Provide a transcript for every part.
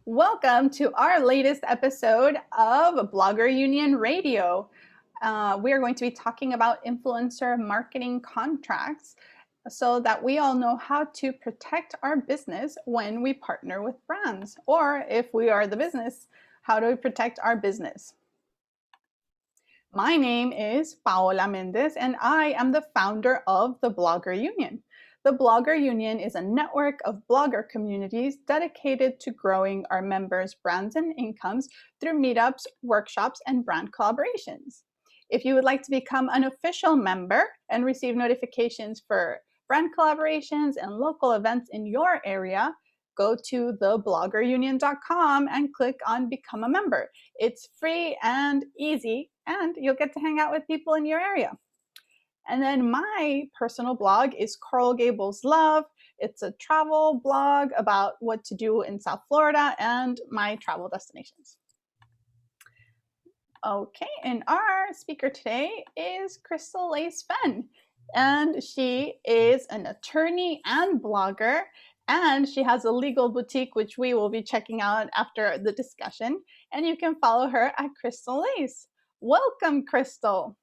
Welcome to our latest episode of Blogger Union Radio. We are going to be talking about influencer marketing contracts so that we all know how to protect our business when we partner with brands, or if we are the business, how do we protect our business? My name is Paola Mendez, and I am the founder of the Blogger Union. The Blogger Union is a network of blogger communities dedicated to growing our members' brands and incomes through meetups, workshops, and brand collaborations. If you would like to become an official member and receive notifications for brand collaborations and local events in your area, go to thebloggerunion.com and click on Become a Member. It's free and easy, and you'll get to hang out with people in your area. And then my personal blog is Coral Gables Love. It's a travel blog about what to do in South Florida and my travel destinations. Okay, and our speaker today is Crystallace Fenn. And she is an attorney and blogger, and she has a legal boutique, which we will be checking out after the discussion. And you can follow her at Crystallace. Welcome, Crystal.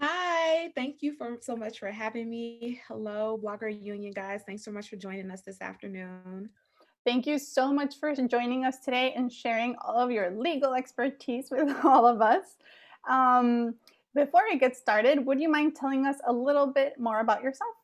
Hi, thank you so much for having me. Hello, Blogger Union guys. Thanks so much for joining us this afternoon. Thank you so much for joining us today and sharing all of your legal expertise with all of us. Before we get started, would you mind telling us a little bit more about yourself?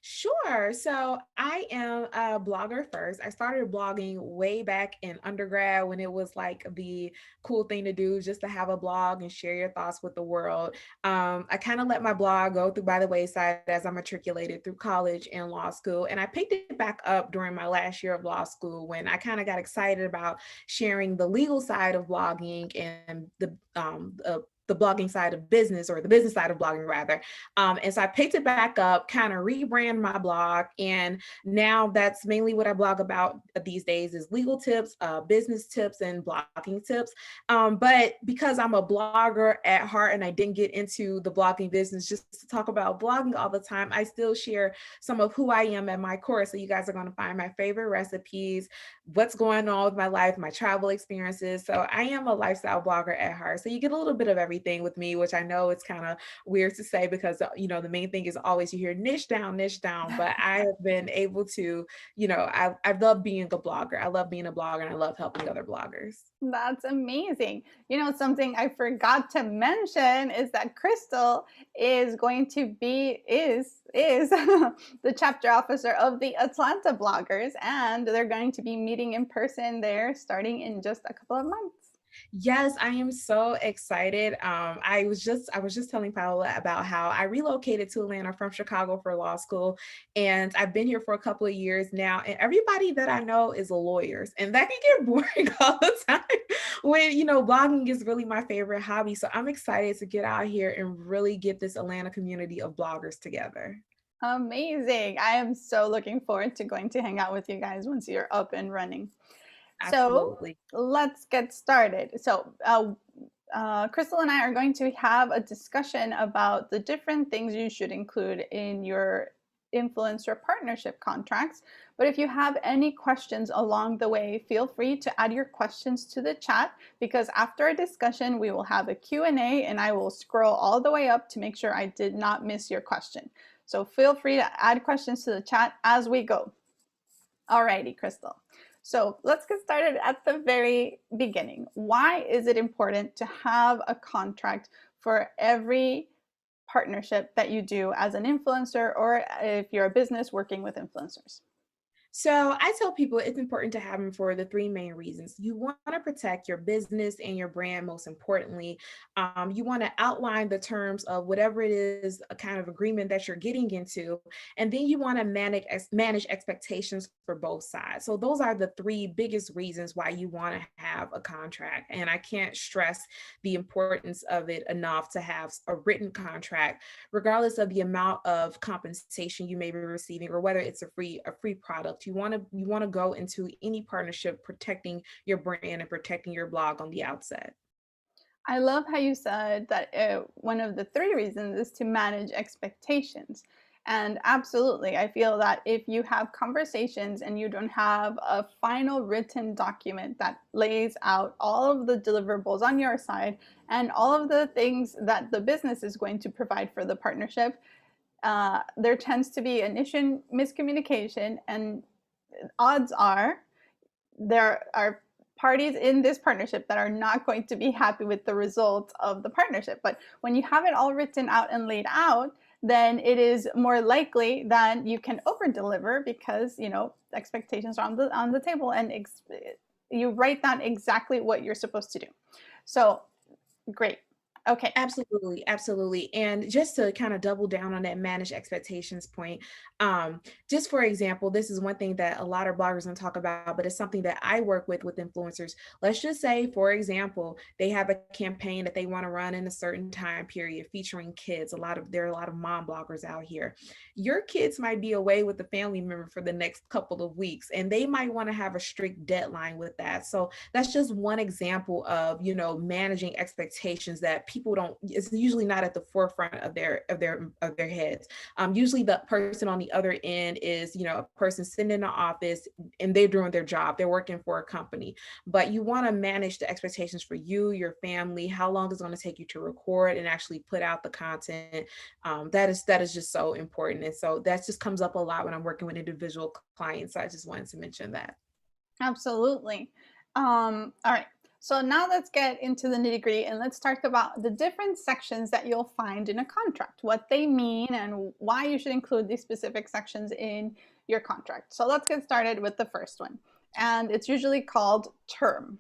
Sure. So I am a blogger first. I started blogging way back in undergrad when it was like the cool thing to do, just to have a blog and share your thoughts with the world. I kind of let my blog go through by the wayside as I matriculated through college and law school. And I picked it back up during my last year of law school when I kind of got excited about sharing the legal side of blogging and the blogging side of business, or the business side of blogging rather. And so I picked it back up, kind of rebrand my blog. And now that's mainly what I blog about these days is legal tips, business tips, and blogging tips. But because I'm a blogger at heart and I didn't get into the blogging business just to talk about blogging all the time, I still share some of who I am at my core. So you guys are going to find my favorite recipes, what's going on with my life, my travel experiences. So I am a lifestyle blogger at heart. So you get a little bit of everything with me, which I know it's kind of weird to say because, the main thing is always you hear niche down, but I have been able to, I love being a blogger. I love being a blogger and I love helping other bloggers. That's amazing. Something I forgot to mention is that Crystal is going to be is the chapter officer of the Atlanta bloggers, and they're going to be meeting in person there starting in just a couple of months. Yes, I am so excited. I was just telling Paola about how I relocated to Atlanta from Chicago for law school, and I've been here for a couple of years now. And everybody that I know is lawyers, and that can get boring all the time when blogging is really my favorite hobby. So I'm excited to get out here and really get this Atlanta community of bloggers together. Amazing. I am so looking forward to going to hang out with you guys once you're up and running. So Absolutely. let's get started. Crystal and I are going to have a discussion about the different things you should include in your influencer partnership contracts. But if you have any questions along the way, feel free to add your questions to the chat, because after a discussion, we will have a Q&A and I will scroll all the way up to make sure I did not miss your question. So feel free to add questions to the chat as we go. Alrighty, Crystal. So let's get started at the very beginning. Why is it important to have a contract for every partnership that you do as an influencer, or if you're a business working with influencers? So I tell people it's important to have them for the three main reasons. You want to protect your business and your brand, most importantly. You want to outline the terms of whatever it is, a kind of agreement that you're getting into. And then you want to manage expectations for both sides. So those are the three biggest reasons why you want to have a contract. And I can't stress the importance of it enough to have a written contract, regardless of the amount of compensation you may be receiving or whether it's a free product. You want to go into any partnership protecting your brand and protecting your blog on the outset. I love how you said that one of the three reasons is to manage expectations. And absolutely, I feel that if you have conversations and you don't have a final written document that lays out all of the deliverables on your side and all of the things that the business is going to provide for the partnership, there tends to be initial miscommunication, and odds are there are parties in this partnership that are not going to be happy with the results of the partnership. But when you have it all written out and laid out, then it is more likely that you can over deliver because expectations are on the table, and you write down exactly what you're supposed to do. So great. Okay. Absolutely, absolutely. And just to kind of double down on that manage expectations point, just for example, this is one thing that a lot of bloggers don't talk about, but it's something that I work with influencers. Let's just say, for example, they have a campaign that they want to run in a certain time period featuring kids. There are a lot of mom bloggers out here. Your kids might be away with a family member for the next couple of weeks, and they might want to have a strict deadline with that. So that's just one example of, managing expectations that people don't, it's usually not at the forefront of their heads. Usually the person on the other end is, a person sitting in the office and they're doing their job, they're working for a company, but you want to manage the expectations for you, your family, how long it's going to take you to record and actually put out the content. That is just so important. And so that just comes up a lot when I'm working with individual clients. So I just wanted to mention that. Absolutely. All right. So now let's get into the nitty gritty and let's talk about the different sections that you'll find in a contract, what they mean, and why you should include these specific sections in your contract. So let's get started with the first one. And it's usually called term.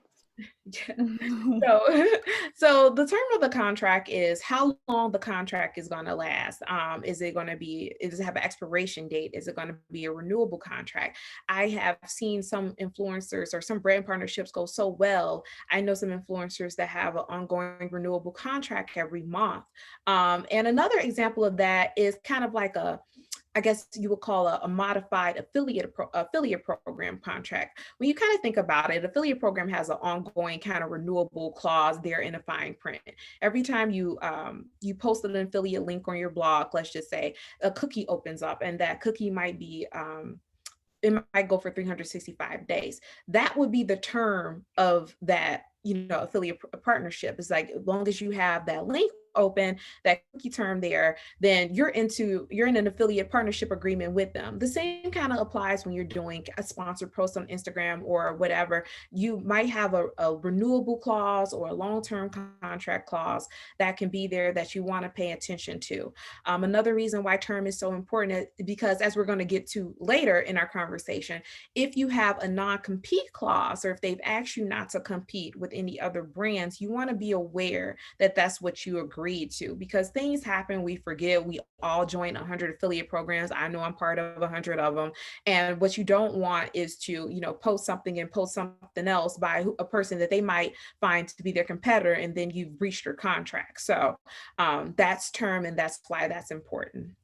So, so the term of the contract is how long the contract is going to last. Is it going to be, does it have an expiration date? Is it going to be a renewable contract? I have seen some influencers or some brand partnerships go so well. I know some influencers that have an ongoing renewable contract every month. And another example of that is kind of like I guess you would call a modified affiliate program contract. When you kind of think about it, affiliate program has an ongoing kind of renewable clause there in the fine print. Every time you post an affiliate link on your blog, let's just say a cookie opens up, and that cookie might be it might go for 365 days. That would be the term of that, affiliate partnership. It's like, as long as you have that link open, that cookie term there, then you're in an affiliate partnership agreement with them. The same kind of applies when you're doing a sponsored post on Instagram or whatever. You might have a renewable clause or a long-term contract clause that can be there that you want to pay attention to. Another reason why term is so important is because, as we're going to get to later in our conversation, if you have a non-compete clause, or if they've asked you not to compete with any other brands, you want to be aware that that's what you agreed to, because things happen, we forget. We all join 100 affiliate programs. I know I'm part of 100 of them. And what you don't want is to, post something and post something else by a person that they might find to be their competitor, and then you've breached your contract. So that's term, and that's why that's important.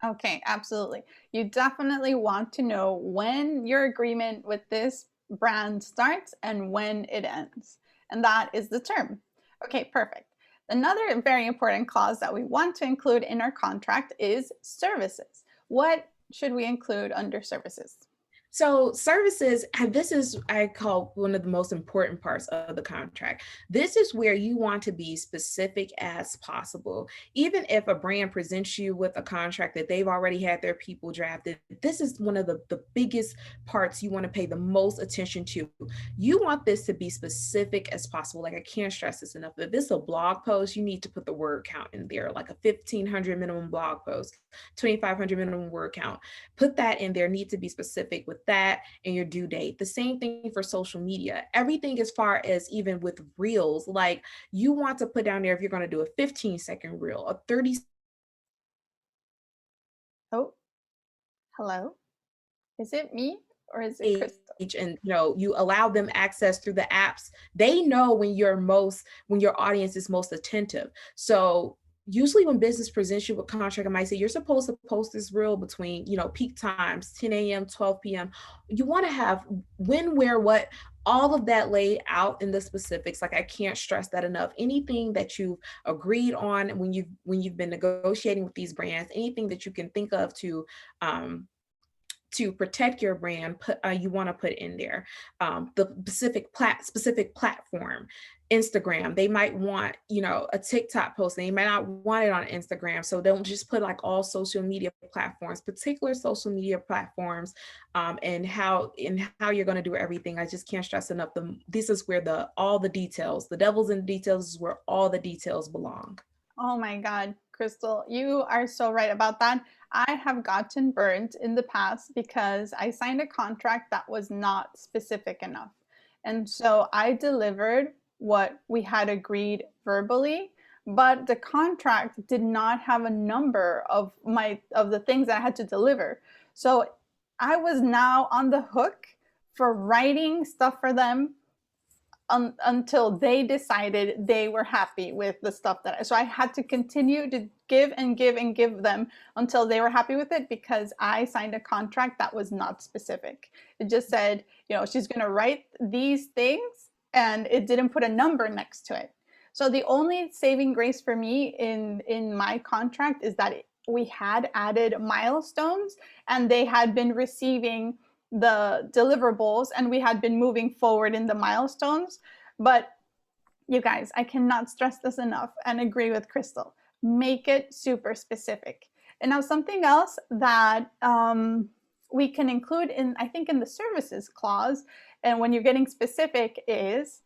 Okay, absolutely. You definitely want to know when your agreement with this brand starts and when it ends. And that is the term. Okay, perfect. Another very important clause that we want to include in our contract is services. What should we include under services? So services, and this is, I call, one of the most important parts of the contract. This is where you want to be specific as possible. Even if a brand presents you with a contract that they've already had their people drafted, this is one of the biggest parts you want to pay the most attention to. You want this to be specific as possible. Like, I can't stress this enough. If it's a blog post, you need to put the word count in there, like a 1,500 minimum blog post, 2,500 minimum word count. Put that in there. Need to be specific with that and your due date. The same thing for social media. Everything as far as even with reels, like, you want to put down there if you're going to do a 15-second reel, a 30. Oh, hello? Is it me or is it Age, Crystal? and you allow them access through the apps. They know when your audience is most attentive. So usually when business presents you with contract, I might say you're supposed to post this reel between peak times, 10 a.m., 12 p.m. You want to have when, where, what all of that laid out in the specifics. Like, I can't stress that enough. Anything that you've agreed on when you've been negotiating with these brands, anything that you can think of um, to protect your brand, you want to put in there. The specific platform, Instagram, they might want, a TikTok post. They might not want it on Instagram, so don't just put like all social media platforms, particular social media platforms, and how you're going to do everything. I just can't stress enough. This is where all the details, the devil's in the details, is where all the details belong. Oh my God, Crystal, you are so right about that. I have gotten burned in the past because I signed a contract that was not specific enough. And so I delivered what we had agreed verbally, but the contract did not have a number of the things that I had to deliver. So I was now on the hook for writing stuff for them until they decided they were happy with the stuff so I had to continue to give and give and give them until they were happy with it, because I signed a contract that was not specific. It just said, she's going to write these things, and it didn't put a number next to it. So the only saving grace for me in my contract is that we had added milestones, and they had been receiving the deliverables, and we had been moving forward in the milestones. But you guys, I cannot stress this enough and agree with Crystal. Make it super specific. And now something else that we can include I think in the services clause, and when you're getting specific, is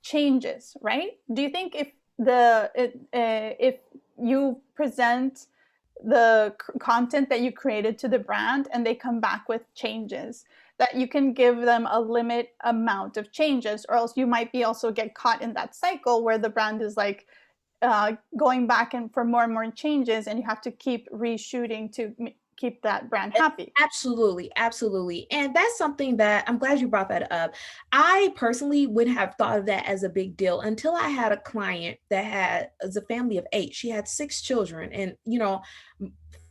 changes, right? Do you think if you present the content that you created to the brand and they come back with changes, that you can give them a limit amount of changes, or else you might be also get caught in that cycle where the brand is like going back and for more and more changes, and you have to keep reshooting to keep that brand happy. Absolutely, absolutely. And that's something that I'm glad you brought that up. I personally would have thought of that as a big deal until I had a client that was a family of 8. She had 6 children, and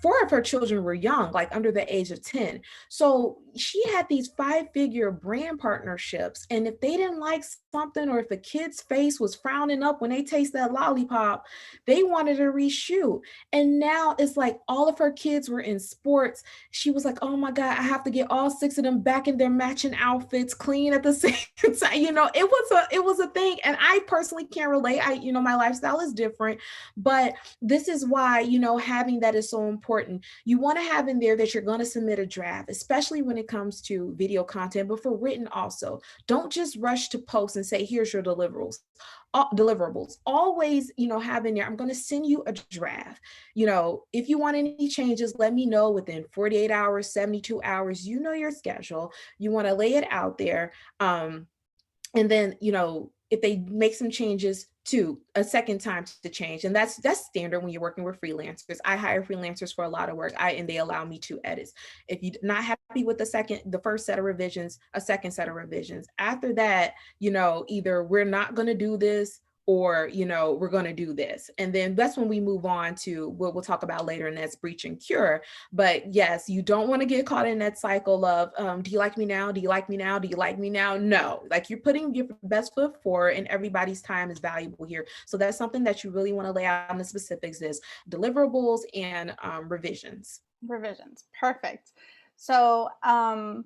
4 of her children were young, like under the age of 10. So she had these 5-figure brand partnerships. And if they didn't like something, or if a kid's face was frowning up when they taste that lollipop, they wanted to reshoot. And now it's like all of her kids were in sports. She was like, oh my God, I have to get all 6 of them back in their matching outfits, clean at the same time. It was a thing. And I personally can't relate. My lifestyle is different, but this is why, having that is so important. You want to have in there that you're going to submit a draft, especially when it comes to video content, but for written also. Don't just rush to post and say, here's your deliverables. Always, have in there, I'm going to send you a draft. If you want any changes, let me know within 48 hours, 72 hours. Your schedule. You want to lay it out there. And then, if they make some changes, to a second time to change. And that's standard when you're working with freelancers. I hire freelancers for a lot of work, and they allow me 2 edits. If you're not happy with the first set of revisions, a second set of revisions. After that, either we're not going to do this, or we're going to do this. And then that's when we move on to what we'll talk about later, and that's breach and cure. But yes, you don't want to get caught in that cycle of do you like me now, do you like me now, do you like me now? No, like, you're putting your best foot forward, and everybody's time is valuable here. So that's something that you really want to lay out in the specifics, is deliverables and revisions. Perfect. So and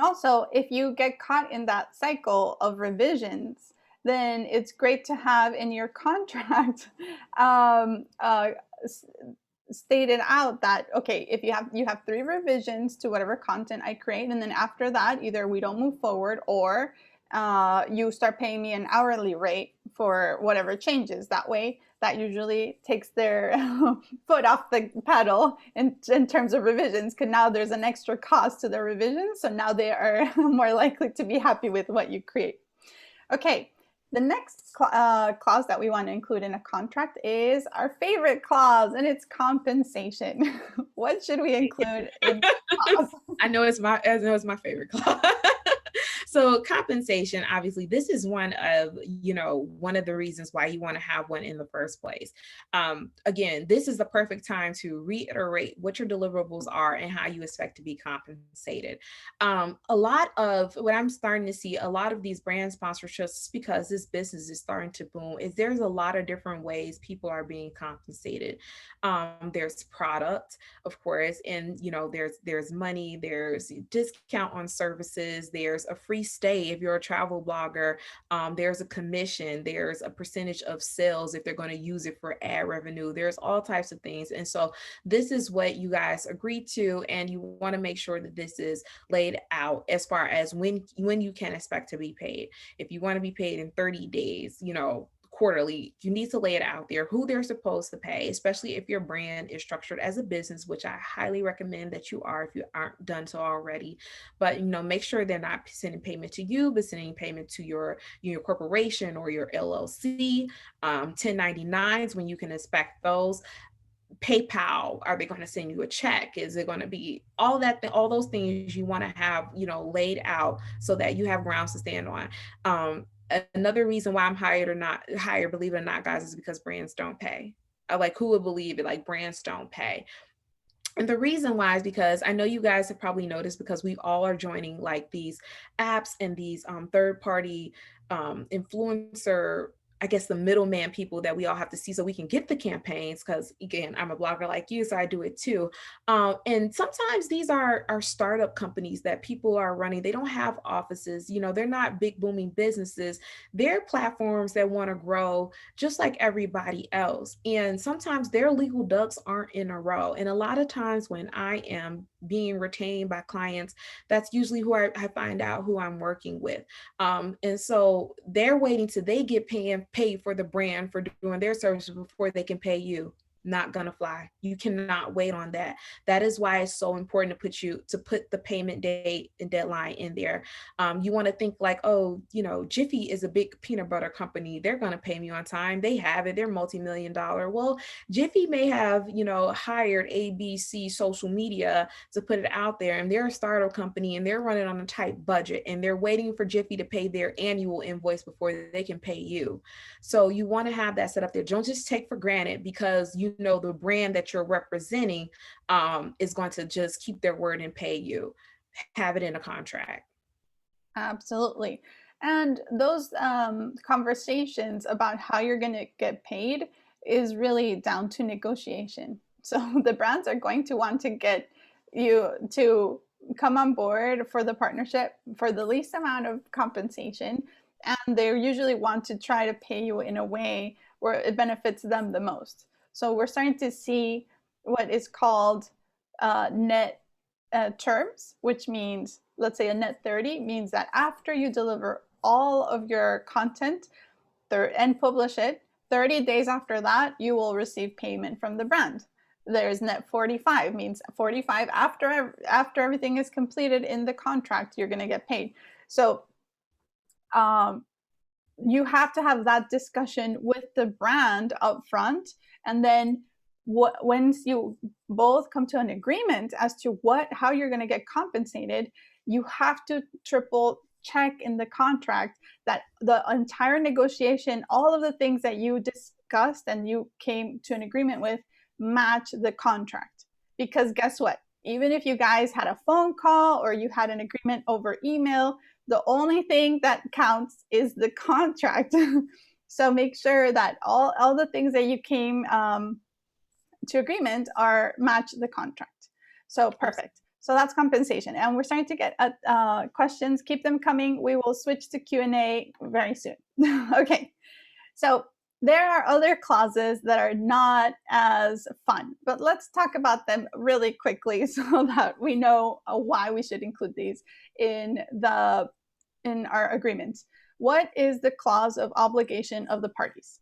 also, if you get caught in that cycle of revisions, then it's great to have in your contract stated out that, okay, if you have 3 revisions to whatever content I create, and then after that, either we don't move forward, or you start paying me an hourly rate for whatever changes. That way, that usually takes their foot off the pedal in terms of revisions, because now there's an extra cost to the revisions. So now they are more likely to be happy with what you create. Okay. The next clause that we want to include in a contract is our favorite clause, and it's compensation. What should we include in clause? I know it's my favorite clause. So compensation, obviously, this is one of the reasons why you want to have one in the first place. Again, this is the perfect time to reiterate what your deliverables are and how you expect to be compensated. A lot of what I'm starting to see, a lot of these brand sponsorships, because this business is starting to boom, is there's a lot of different ways people are being compensated. There's product, of course, and there's money, there's discount on services, there's a free stay if you're a travel blogger, there's a commission, there's a percentage of sales if they're going to use it for ad revenue, there's all types of things. And so this is what you guys agree to, and you want to make sure that this is laid out as far as when you can expect to be paid. If you want to be paid in 30 days, quarterly, you need to lay it out there who they're supposed to pay, especially if your brand is structured as a business, which I highly recommend that you are if you aren't done so already. But make sure they're not sending payment to you, but sending payment to your corporation or your LLC. 1099s, when you can expect those. PayPal, are they going to send you a check? Is it going to be all that, all those things you want to have, laid out so that you have grounds to stand on. Another reason why I'm hired or not hired, believe it or not, guys, is because brands don't pay. Like, who would believe it? Like, brands don't pay. And the reason why is because I know you guys have probably noticed, because we all are joining like these apps and these third party influencer, I guess, the middleman people that we all have to see so we can get the campaigns. Because again, I'm a blogger like you, so I do it too. And sometimes these are startup companies that people are running. They don't have offices, they're not big booming businesses. They're platforms that want to grow just like everybody else. And sometimes their legal ducks aren't in a row. And a lot of times when I am being retained by clients, that's usually who I find out who I'm working with. And so they're waiting till they get paid for the brand for doing their services before they can pay you. Not gonna fly. You cannot wait on that. That is why it's so important to put the payment date and deadline in there. You want to think like, oh, Jiffy is a big peanut butter company. They're gonna pay me on time. They have it. They're multi-million-dollar. Well, Jiffy may have, hired ABC social media to put it out there, and they're a startup company and they're running on a tight budget, and they're waiting for Jiffy to pay their annual invoice before they can pay you. So you want to have that set up there. Don't just take for granted because the brand that you're representing is going to just keep their word and pay you. Have it in a contract. Absolutely. And those conversations about how you're going to get paid is really down to negotiation. So the brands are going to want to get you to come on board for the partnership for the least amount of compensation. And they usually want to try to pay you in a way where it benefits them the most. So we're starting to see what is called net terms, which means, let's say a net 30 means that after you deliver all of your content and publish it, 30 days after that, you will receive payment from the brand. There's net 45, means 45 after everything is completed in the contract, you're going to get paid. So you have to have that discussion with the brand up front, and then once you both come to an agreement as to how you're going to get compensated, you have to triple check in the contract that the entire negotiation, all of the things that you discussed and you came to an agreement with, match the contract. Because guess what? Even if you guys had a phone call or you had an agreement over email, the only thing that counts is the contract. So make sure that all the things that you came to agreement are match the contract. So perfect. So that's compensation. And we're starting to get questions. Keep them coming. We will switch to Q&A very soon. Okay. So there are other clauses that are not as fun, but let's talk about them really quickly so that we know why we should include these in our agreements. What is the clause of obligation of the parties?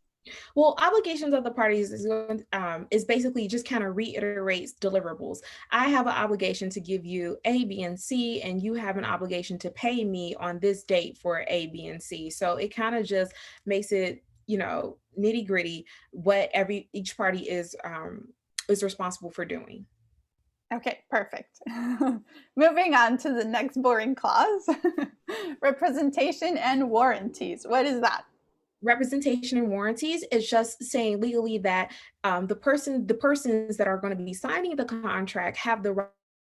Well, obligations of the parties is basically just kind of reiterates deliverables. I have an obligation to give you A, B, and C, and you have an obligation to pay me on this date for A, B, and C. So it kind of just makes it, nitty gritty what each party is responsible for doing. Okay, perfect. Moving on to the next boring clause. Representation and warranties. What is that? Representation and warranties is just saying legally that the persons that are going to be signing the contract have the right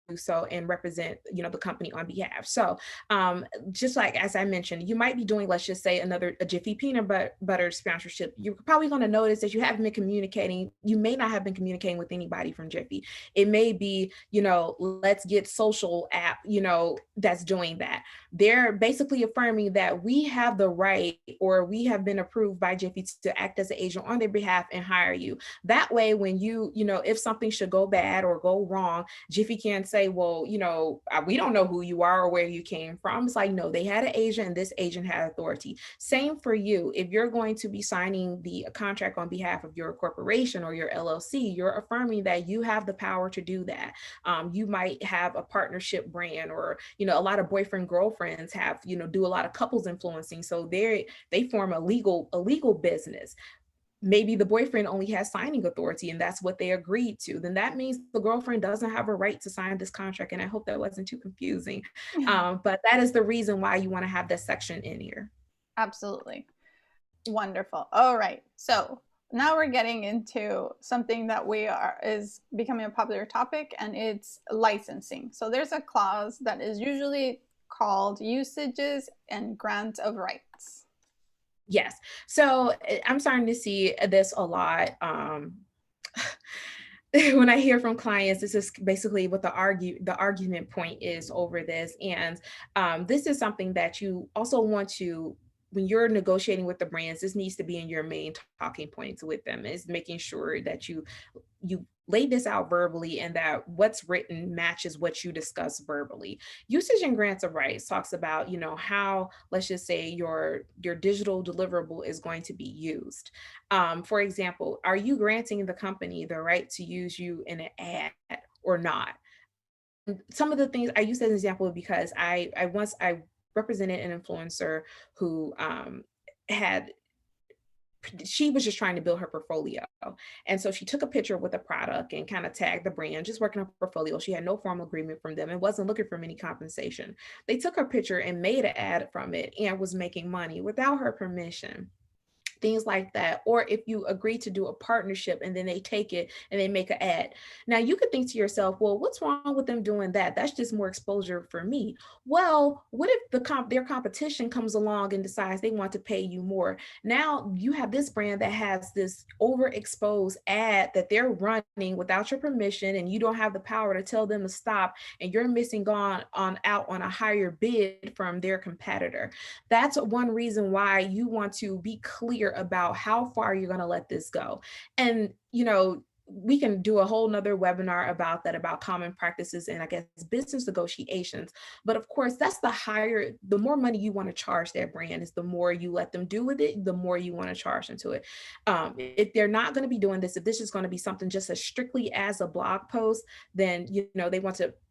to do so and represent, the company on behalf. So just like as I mentioned, you might be doing, let's just say, a Jiffy peanut butter sponsorship. You're probably going to notice that you haven't been communicating. You may not have been communicating with anybody from Jiffy. It may be, let's get social app, that's doing that. They're basically affirming that we have the right, or we have been approved by Jiffy to act as an agent on their behalf and hire you. That way, when if something should go bad or go wrong, Jiffy can't say, well, we don't know who you are or where you came from. It's like, no, they had an agent and this agent had authority. Same for you. If you're going to be signing the contract on behalf of your corporation or your LLC, you're affirming that you have the power to do that. You might have a partnership brand, or, a lot of boyfriend girlfriends have, do a lot of couples influencing. So they form a legal business. Maybe the boyfriend only has signing authority and that's what they agreed to. Then that means the girlfriend doesn't have a right to sign this contract. And I hope that wasn't too confusing. But that is the reason why you want to have that section in here. Absolutely. Wonderful. All right. So now we're getting into something that is becoming a popular topic, and it's licensing. So there's a clause that is usually called usages and grant of rights. Yes. So I'm starting to see this a lot. When I hear from clients, this is basically what the argument point is over this. And this is something that you also want to, when you're negotiating with the brands, this needs to be in your main talking points with them, is making sure that you lay this out verbally and that what's written matches what you discuss verbally. Usage and grants of rights talks about, how, let's just say, your digital deliverable is going to be used. For example, are you granting the company the right to use you in an ad or not? Some of the things I use as an example because I represented an influencer who had she was just trying to build her portfolio. And so she took a picture with a product and kind of tagged the brand, just working her portfolio. She had no formal agreement from them and wasn't looking for any compensation. They took her picture and made an ad from it and was making money without her permission. Things like that. Or if you agree to do a partnership and then they take it and they make an ad. Now you could think to yourself, well, what's wrong with them doing that? That's just more exposure for me. Well, what if their competition comes along and decides they want to pay you more? Now you have this brand that has this overexposed ad that they're running without your permission, and you don't have the power to tell them to stop, and you're missing out on a higher bid from their competitor. That's one reason why you want to be clear about how far you're going to let this go. And, we can do a whole nother webinar about that, about common practices and I guess business negotiations. But of course, that's the more money you want to charge that brand is the more you let them do with it, the more you want to charge them to it. If they're not going to be doing this, if this is going to be something just as strictly as a blog post, then,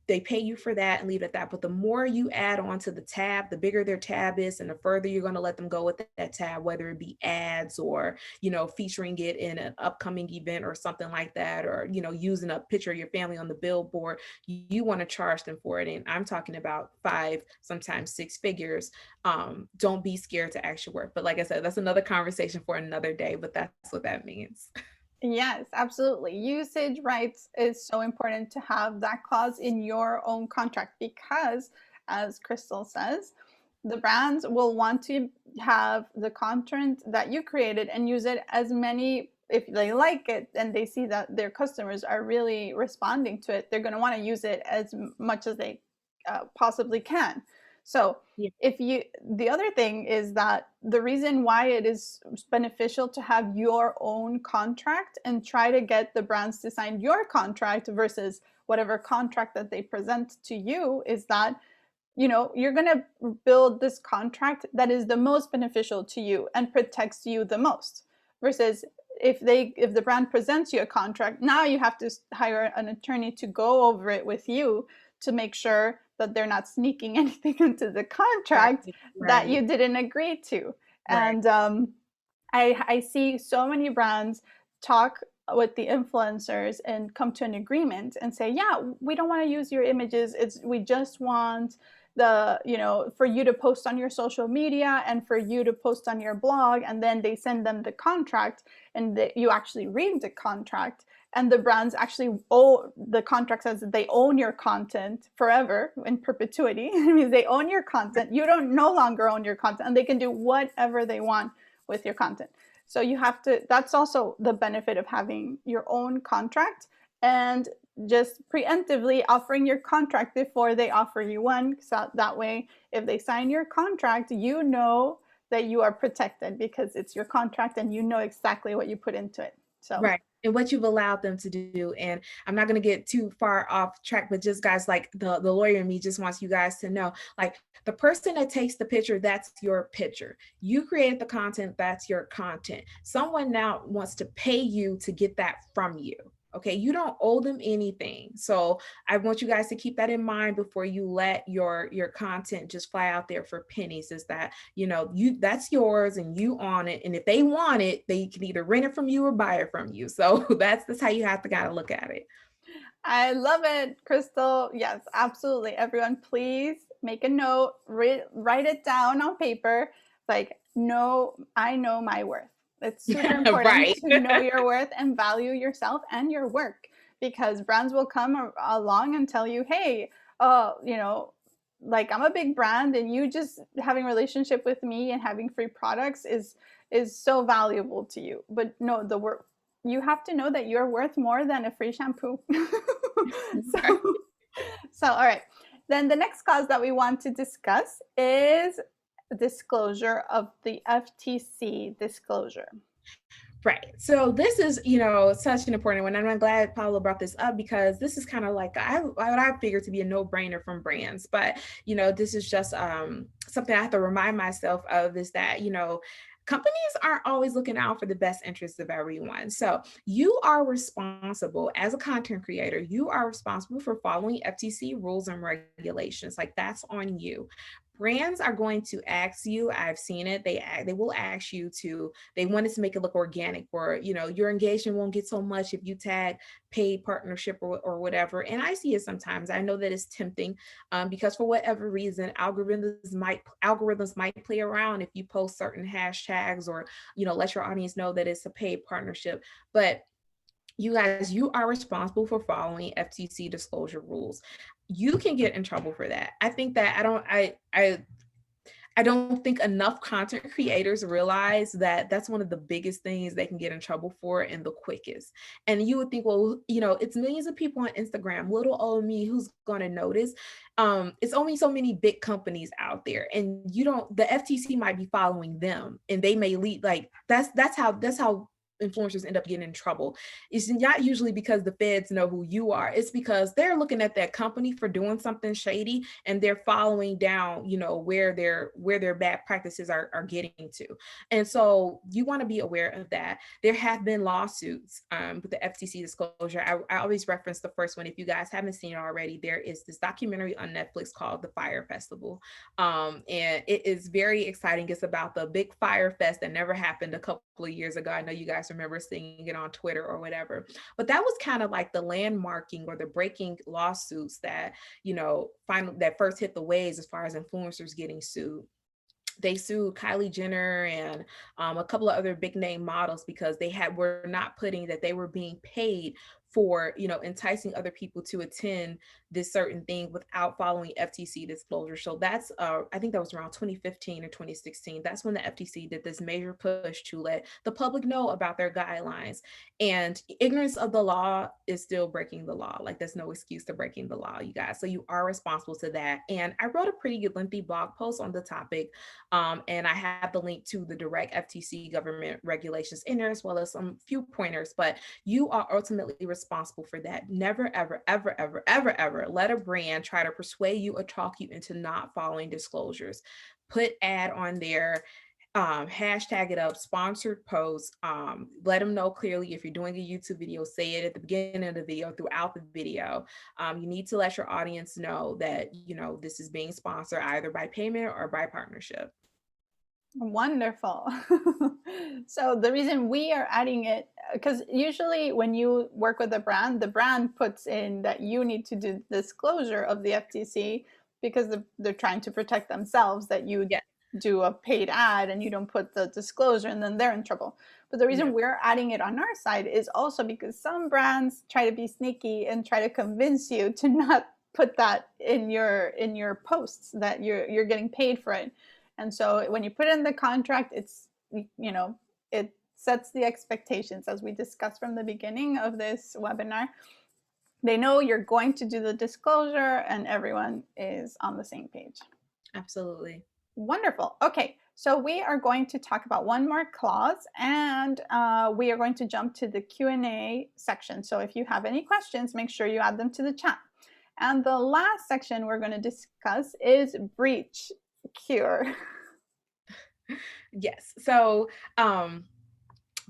they pay you for that and leave it at that. But the more you add on to the tab, the bigger their tab is, and the further you're going to let them go with that tab, whether it be ads or, featuring it in an upcoming event or something like that, or, using a picture of your family on the billboard, you want to charge them for it. And I'm talking about 5, sometimes 6 figures. Don't be scared to ask your work. But like I said, that's another conversation for another day, but that's what that means. Yes, absolutely. Usage rights is so important to have that clause in your own contract because, as Crystal says, the brands will want to have the content that you created and use it as many, if they like it and they see that their customers are really responding to it, they're going to want to use it as much as they possibly can. So Yeah. the other thing is that the reason why it is beneficial to have your own contract and try to get the brands to sign your contract versus whatever contract that they present to you is that you're going to build this contract that is the most beneficial to you and protects you the most, versus if the brand presents you a contract, now you have to hire an attorney to go over it with you to make sure that they're not sneaking anything into the contract Right. that Right. you didn't agree to. Right. And I see so many brands talk with the influencers and come to an agreement and say, yeah, we don't want to use your images. We just want for you to post on your social media and for you to post on your blog. And then they send them the contract, and you actually read the contract, and the brands actually own the contract. Says that they own your content forever in perpetuity. It means they own your content. You don't no longer own your content, and they can do whatever they want with your content. So you have to, that's also the benefit of having your own contract, and just preemptively offering your contract before they offer you one. So that way, if they sign your contract, you know that you are protected because it's your contract and you know exactly what you put into it. So Right. And what you've allowed them to do. And I'm not going to get too far off track, but just guys, like the lawyer in me just wants you guys to know, like the person that takes the picture, that's your picture. You created the content, that's your content. Someone now wants to pay you to get that from you. Okay, you don't owe them anything. So I want you guys to keep that in mind before you let your content just fly out there for pennies. Is that, that's yours and you own it. And if they want it, they can either rent it from you or buy it from you. So that's how you have to gotta look at it. I love it, Crystal. Yes, absolutely. Everyone, please make a note, write it down on paper. Like, no, I know my worth. It's super important Right. to know your worth and value yourself and your work, because brands will come along and tell you, hey, like I'm a big brand and you just having a relationship with me and having free products is so valuable to you. But no, the work, you have to know that you're worth more than a free shampoo. so, all right. Then the next cause that we want to discuss is disclosure of the FTC disclosure. Right. So this is, such an important one. And I'm glad Paula brought this up because this is kind of like what I figured to be a no-brainer from brands. But, this is just something I have to remind myself of, is that, companies aren't always looking out for the best interests of everyone. So you are responsible as a content creator. You are responsible for following FTC rules and regulations. Like, that's on you. Brands are going to ask you, I've seen it, they will ask you to, they want it to make it look organic, or your engagement won't get so much if you tag paid partnership or whatever. And I see it sometimes. I know that it's tempting, because for whatever reason, algorithms might play around if you post certain hashtags, or let your audience know that it's a paid partnership. But you guys, you are responsible for following FTC disclosure rules. You can get in trouble for that. I think that I don't think enough content creators realize that that's one of the biggest things they can get in trouble for, and the quickest. And you would think, well, it's millions of people on Instagram, little old me, who's going to notice? It's only so many big companies out there, and the FTC might be following them, and they may lead, like, that's how influencers end up getting in trouble. It's not usually because the feds know who you are. It's because they're looking at that company for doing something shady, and they're following down, where their bad practices are getting to. And so you want to be aware of that. There have been lawsuits with the FTC disclosure. I always reference the first one. If you guys haven't seen it already, there is this documentary on Netflix called The Fire Festival. And it is very exciting. It's about the big fire fest that never happened a couple of years ago. I know you guys remember seeing it on Twitter or whatever, but that was kind of like the landmarking or the breaking lawsuits that, that first hit the waves as far as influencers getting sued. They sued Kylie Jenner and a couple of other big name models because were not putting that they were being paid for, enticing other people to attend this certain thing without following FTC disclosure. So that's, I think that was around 2015 or 2016. That's when the FTC did this major push to let the public know about their guidelines. And ignorance of the law is still breaking the law. Like, there's no excuse to breaking the law, you guys. So you are responsible to that. And I wrote a pretty lengthy blog post on the topic. And I have the link to the direct FTC government regulations in there, as well as some few pointers, but you are ultimately responsible for that. Never, ever, ever, ever, ever, ever let a brand try to persuade you or talk you into not following disclosures. Put ad on there, hashtag it up, sponsored posts, let them know clearly. If you're doing a YouTube video, say it at the beginning of the video, throughout the video. You need to let your audience know that, this is being sponsored either by payment or by partnership. Wonderful. So the reason we are adding it, because usually when you work with a brand, the brand puts in that you need to do disclosure of the FTC because they're trying to protect themselves, that you Yeah. do a paid ad and you don't put the disclosure and then they're in trouble. But the Yeah. reason we're adding it on our side is also because some brands try to be sneaky and try to convince you to not put that in your posts, that you're getting paid for it. And so when you put it in the contract, it sets the expectations, as we discussed from the beginning of this webinar. They know you're going to do the disclosure and everyone is on the same page. Absolutely. Wonderful. Okay, so we are going to talk about one more clause, and we are going to jump to the Q&A section. So if you have any questions, make sure you add them to the chat. And the last section we're going to discuss is breach cure. Yes. So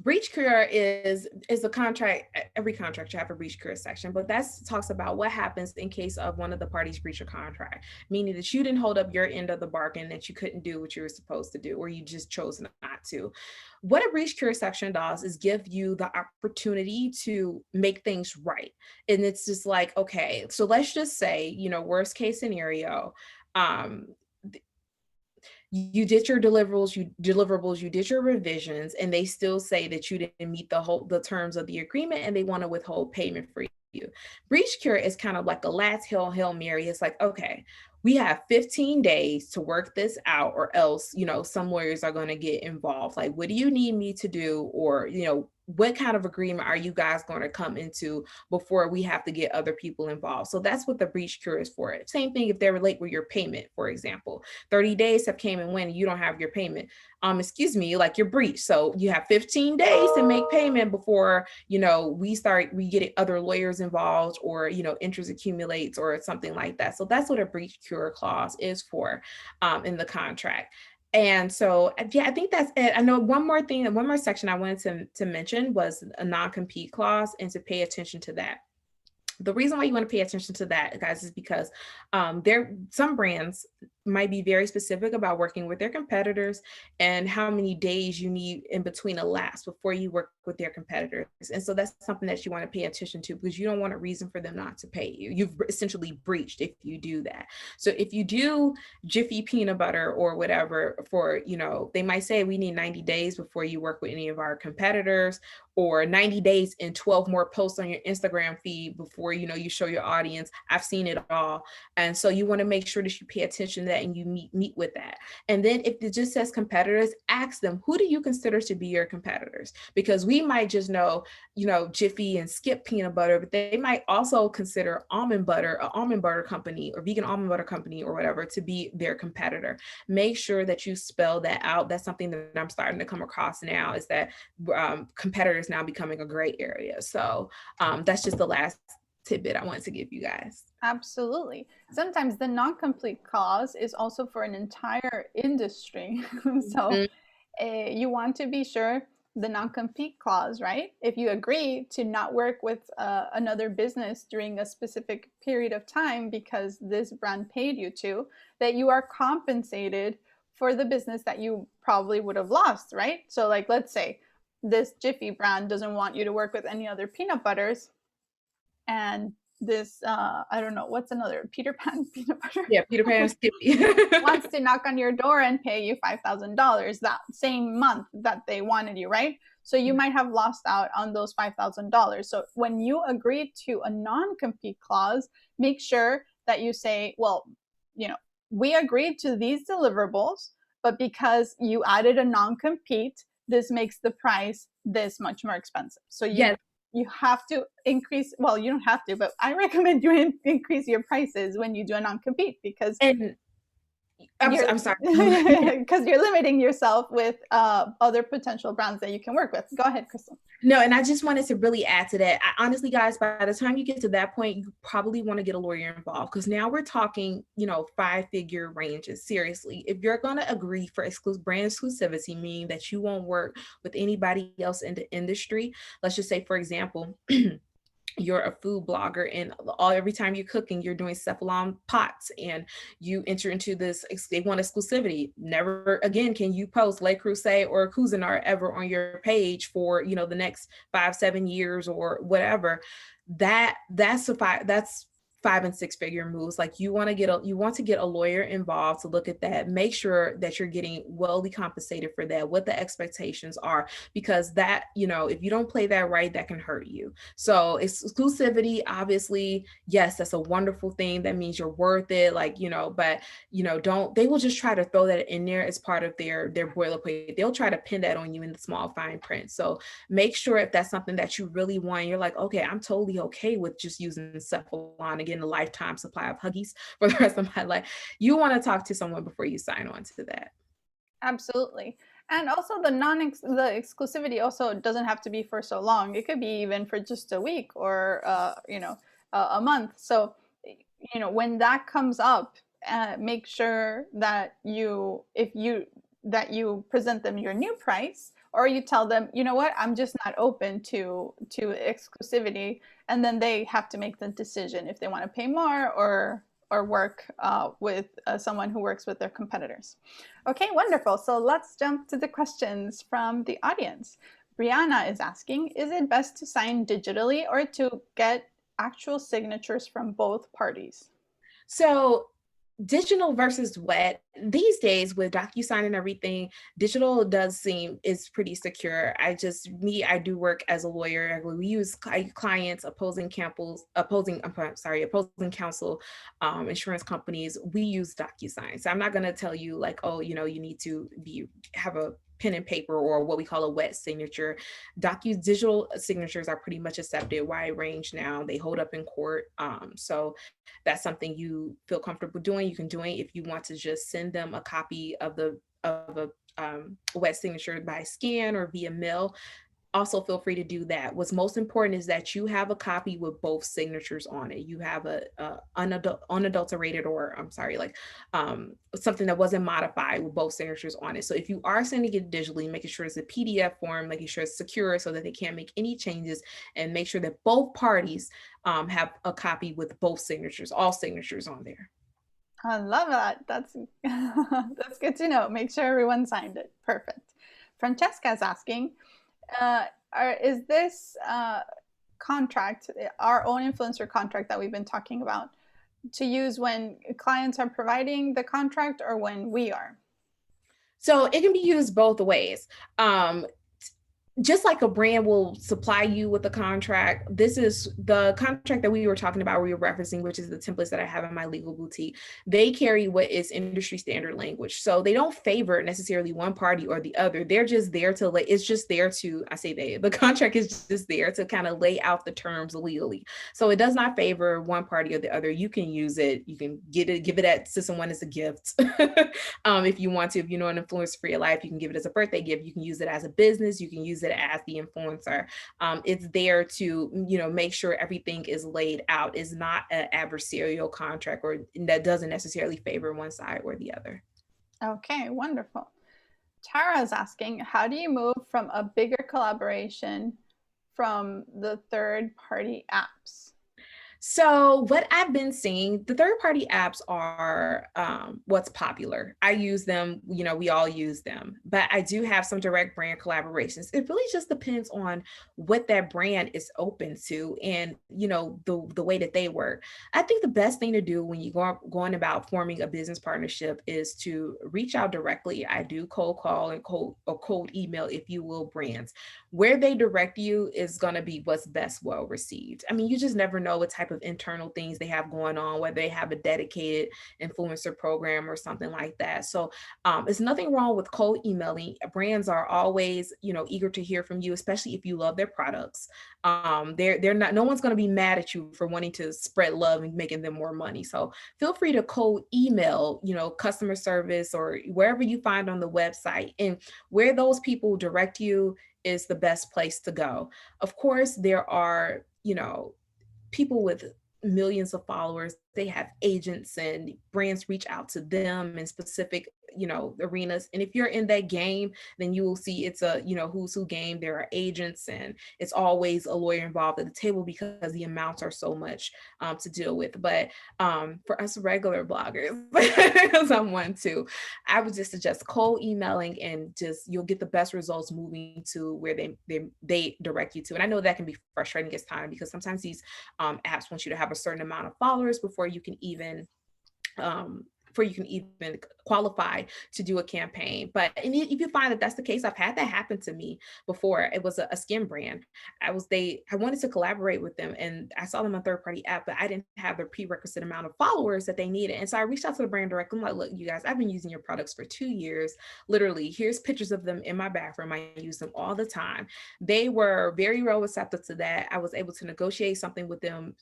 breach cure is a contract. Every contract you have a breach cure section, but that talks about what happens in case of one of the parties breach a contract, meaning that you didn't hold up your end of the bargain, that you couldn't do what you were supposed to do, or you just chose not to. What a breach cure section does is give you the opportunity to make things right. And it's just like, okay, so let's just say, worst case scenario, um, you did your deliverables, you did your revisions, and they still say that you didn't meet the terms of the agreement, and they want to withhold payment for you. Breach cure is kind of like a last Hail Mary. It's like, okay, we have 15 days to work this out, or else, some lawyers are going to get involved. Like, what do you need me to do? Or, what kind of agreement are you guys going to come into before we have to get other people involved? So that's what the breach cure is for. Same thing if they're late with your payment, for example. 30 days have came and went, and you don't have your payment. Like your breach. So you have 15 days to make payment before, we get other lawyers involved, or, interest accumulates or something like that. So that's what a breach cure clause is for in the contract. And so, yeah, I think that's it. I know one more section I wanted to mention was a non-compete clause, and to pay attention to that. The reason why you want to pay attention to that, guys, is because some brands might be very specific about working with their competitors and how many days you need in between elapse before you work with their competitors. And so that's something that you want to pay attention to, because you don't want a reason for them not to pay you. You've essentially breached if you do that. So if you do Jiffy peanut butter or whatever for, they might say we need 90 days before you work with any of our competitors, or 90 days and 12 more posts on your Instagram feed before, you show your audience. I've seen it all. And so you want to make sure that you pay attention to that and you meet with that. And then if it just says competitors, ask them, who do you consider to be your competitors? Because we might just know, Jiffy and Skip peanut butter, but they might also consider almond butter company, or vegan almond butter company, or whatever, to be their competitor. Make sure that you spell that out. That's something that I'm starting to come across now, is that competitors now becoming a gray area. So that's just the last tidbit I wanted to give you guys. Absolutely. Sometimes the non-complete clause is also for an entire industry. So you want to be sure the non-compete clause, right? If you agree to not work with another business during a specific period of time because this brand paid you to, that you are compensated for the business that you probably would have lost, right? So like, let's say this Jiffy brand doesn't want you to work with any other peanut butters, and this I don't know, what's another, Peter Pan peanut butter, Yeah, Peter Pan and Skippy. wants to knock on your door and pay you $5,000 that same month that they wanted you, right? So you might have lost out on those $5,000. So when you agree to a non-compete clause, make sure that you say, well, we agreed to these deliverables, but because you added a non-compete, this makes the price this much more expensive. So you have to increase, well, you don't have to, but I recommend you increase your prices when you do a non-compete, because I'm sorry. because you're limiting yourself with other potential brands that you can work with. Go ahead, Crystal. No, and I just wanted to really add to that. Honestly, guys, by the time you get to that point, you probably want to get a lawyer involved, because now we're talking, 5-figure ranges. Seriously, if you're going to agree for brand exclusivity, meaning that you won't work with anybody else in the industry, let's just say, for example, you're a food blogger, and every time you're cooking, you're doing cephalon pots, and you enter into this, they want exclusivity. Never again can you post Le Creuset or Cuisinart ever on your page for, the next 5-7 years or whatever. That's 5 and 6 figure moves. Like, you want to get a lawyer involved to look at that, make sure that you're getting well compensated for that, what the expectations are, because that, if you don't play that right, that can hurt you. So exclusivity, obviously, yes, that's a wonderful thing. That means you're worth it. Like, but don't, they will just try to throw that in there as part of their boilerplate. They'll try to pin that on you in the small fine print. So make sure, if that's something that you really want, you're like, okay, I'm totally okay with just using Cephalon and getting a lifetime supply of Huggies for the rest of my life. You want to talk to someone before you sign on to that. Absolutely. And also the exclusivity also doesn't have to be for so long. It could be even for just a week or a month. So when that comes up, make sure that you present them your new price, or you tell them, you know what, I'm just not open to exclusivity, and then they have to make the decision if they want to pay more or work with someone who works with their competitors. Okay, wonderful. So let's jump to the questions from the audience. Brianna is asking, is it best to sign digitally or to get actual signatures from both parties? So digital versus wet, these days with DocuSign and everything, digital does seem is pretty secure. I do work as a lawyer. We use clients, opposing counsel, insurance companies. We use DocuSign. So I'm not going to tell you like, oh, you need to have a pen and paper or what we call a wet signature. Digital signatures are pretty much accepted wide range now. They hold up in court. So that's something you feel comfortable doing, you can do it. If you want to just send them a copy of a wet signature by scan or via mail, also feel free to do that. What's most important is that you have a copy with both signatures on it. You have a unadulterated, or I'm sorry, like something that wasn't modified with both signatures on it. So if you are sending it digitally, making sure it's a PDF form, making sure it's secure so that they can't make any changes, and make sure that both parties have a copy with both signatures, all signatures on there. I love that. That's that's good to know. Make sure everyone signed it. Perfect. Francesca is asking, is this contract, our own influencer contract that we've been talking about, to use when clients are providing the contract or when we are? So it can be used both ways. Just like a brand will supply you with a contract, this is the contract that we were talking about, we were referencing, which is the templates that I have in my legal boutique. They carry what is industry standard language. So they don't favor necessarily one party or the other. They're just there to it's just there to, I say the contract is just there to kind of lay out the terms legally. So it does not favor one party or the other. You can use it. You can give it to someone as a gift. If you want to, if you know an influencer for your life, you can give it as a birthday gift. You can use it as a business. You can use it as the influencer. It's there to, make sure everything is laid out. It's not an adversarial contract, or that doesn't necessarily favor one side or the other. Okay, wonderful. Tara is asking, how do you move from a bigger collaboration from the third party apps? So what I've been seeing, the third-party apps are what's popular. I use them, we all use them, but I do have some direct brand collaborations. It really just depends on what that brand is open to and, the way that they work. I think the best thing to do when you going about forming a business partnership is to reach out directly. I do cold call and cold email, if you will, brands. Where they direct you is going to be what's best well received. I mean, you just never know what type of internal things they have going on, whether they have a dedicated influencer program or something like that. So it's nothing wrong with cold emailing. Brands are always, eager to hear from you, especially if you love their products. They're not, no one's going to be mad at you for wanting to spread love and making them more money. So feel free to cold email, customer service or wherever you find on the website, and where those people direct you is the best place to go. Of course, there are, people with millions of followers. They have agents and brands reach out to them in specific arenas. And if you're in that game, then you will see it's a, who's who game. There are agents, and it's always a lawyer involved at the table because the amounts are so much to deal with. But for us regular bloggers, because I'm one too, I would just suggest cold emailing, and just you'll get the best results moving to where they direct you to. And I know that can be frustrating at times, because sometimes these apps want you to have a certain amount of followers before you can even um, qualify to do a campaign. But and if you find that that's the case, I've had that happen to me before. It was a skin brand. I wanted to collaborate with them, and I saw them on a third party app, but I didn't have the prerequisite amount of followers that they needed. And so I reached out to the brand directly. I'm like, look, you guys, I've been using your products for 2 years. Literally, here's pictures of them in my bathroom. I use them all the time. They were very well receptive to that. I was able to negotiate something with them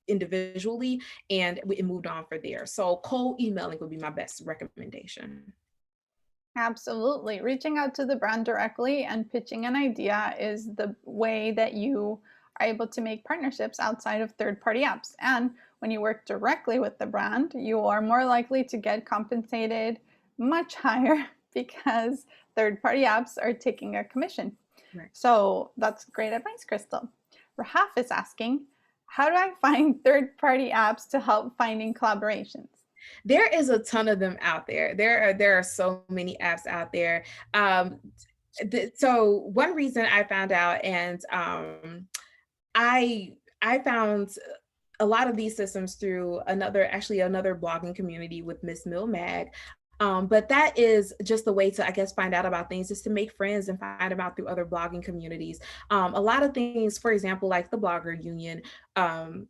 individually, and it moved on for there. So cold emailing would be my best recommendation. Absolutely. Reaching out to the brand directly and pitching an idea is the way that you are able to make partnerships outside of third party apps. And when you work directly with the brand, you are more likely to get compensated much higher because third party apps are taking a commission. Right. So that's great advice, Crystal. Rahaf is asking, how do I find third party apps to help finding collaborations? There is a ton of them out there. There are so many apps out there. So one reason I found out, and I found a lot of these systems through another blogging community with Miss Mill Mag. But that is just the way to, I guess, find out about things, is to make friends and find them out through other blogging communities. A lot of things, for example, like the Blogger Union,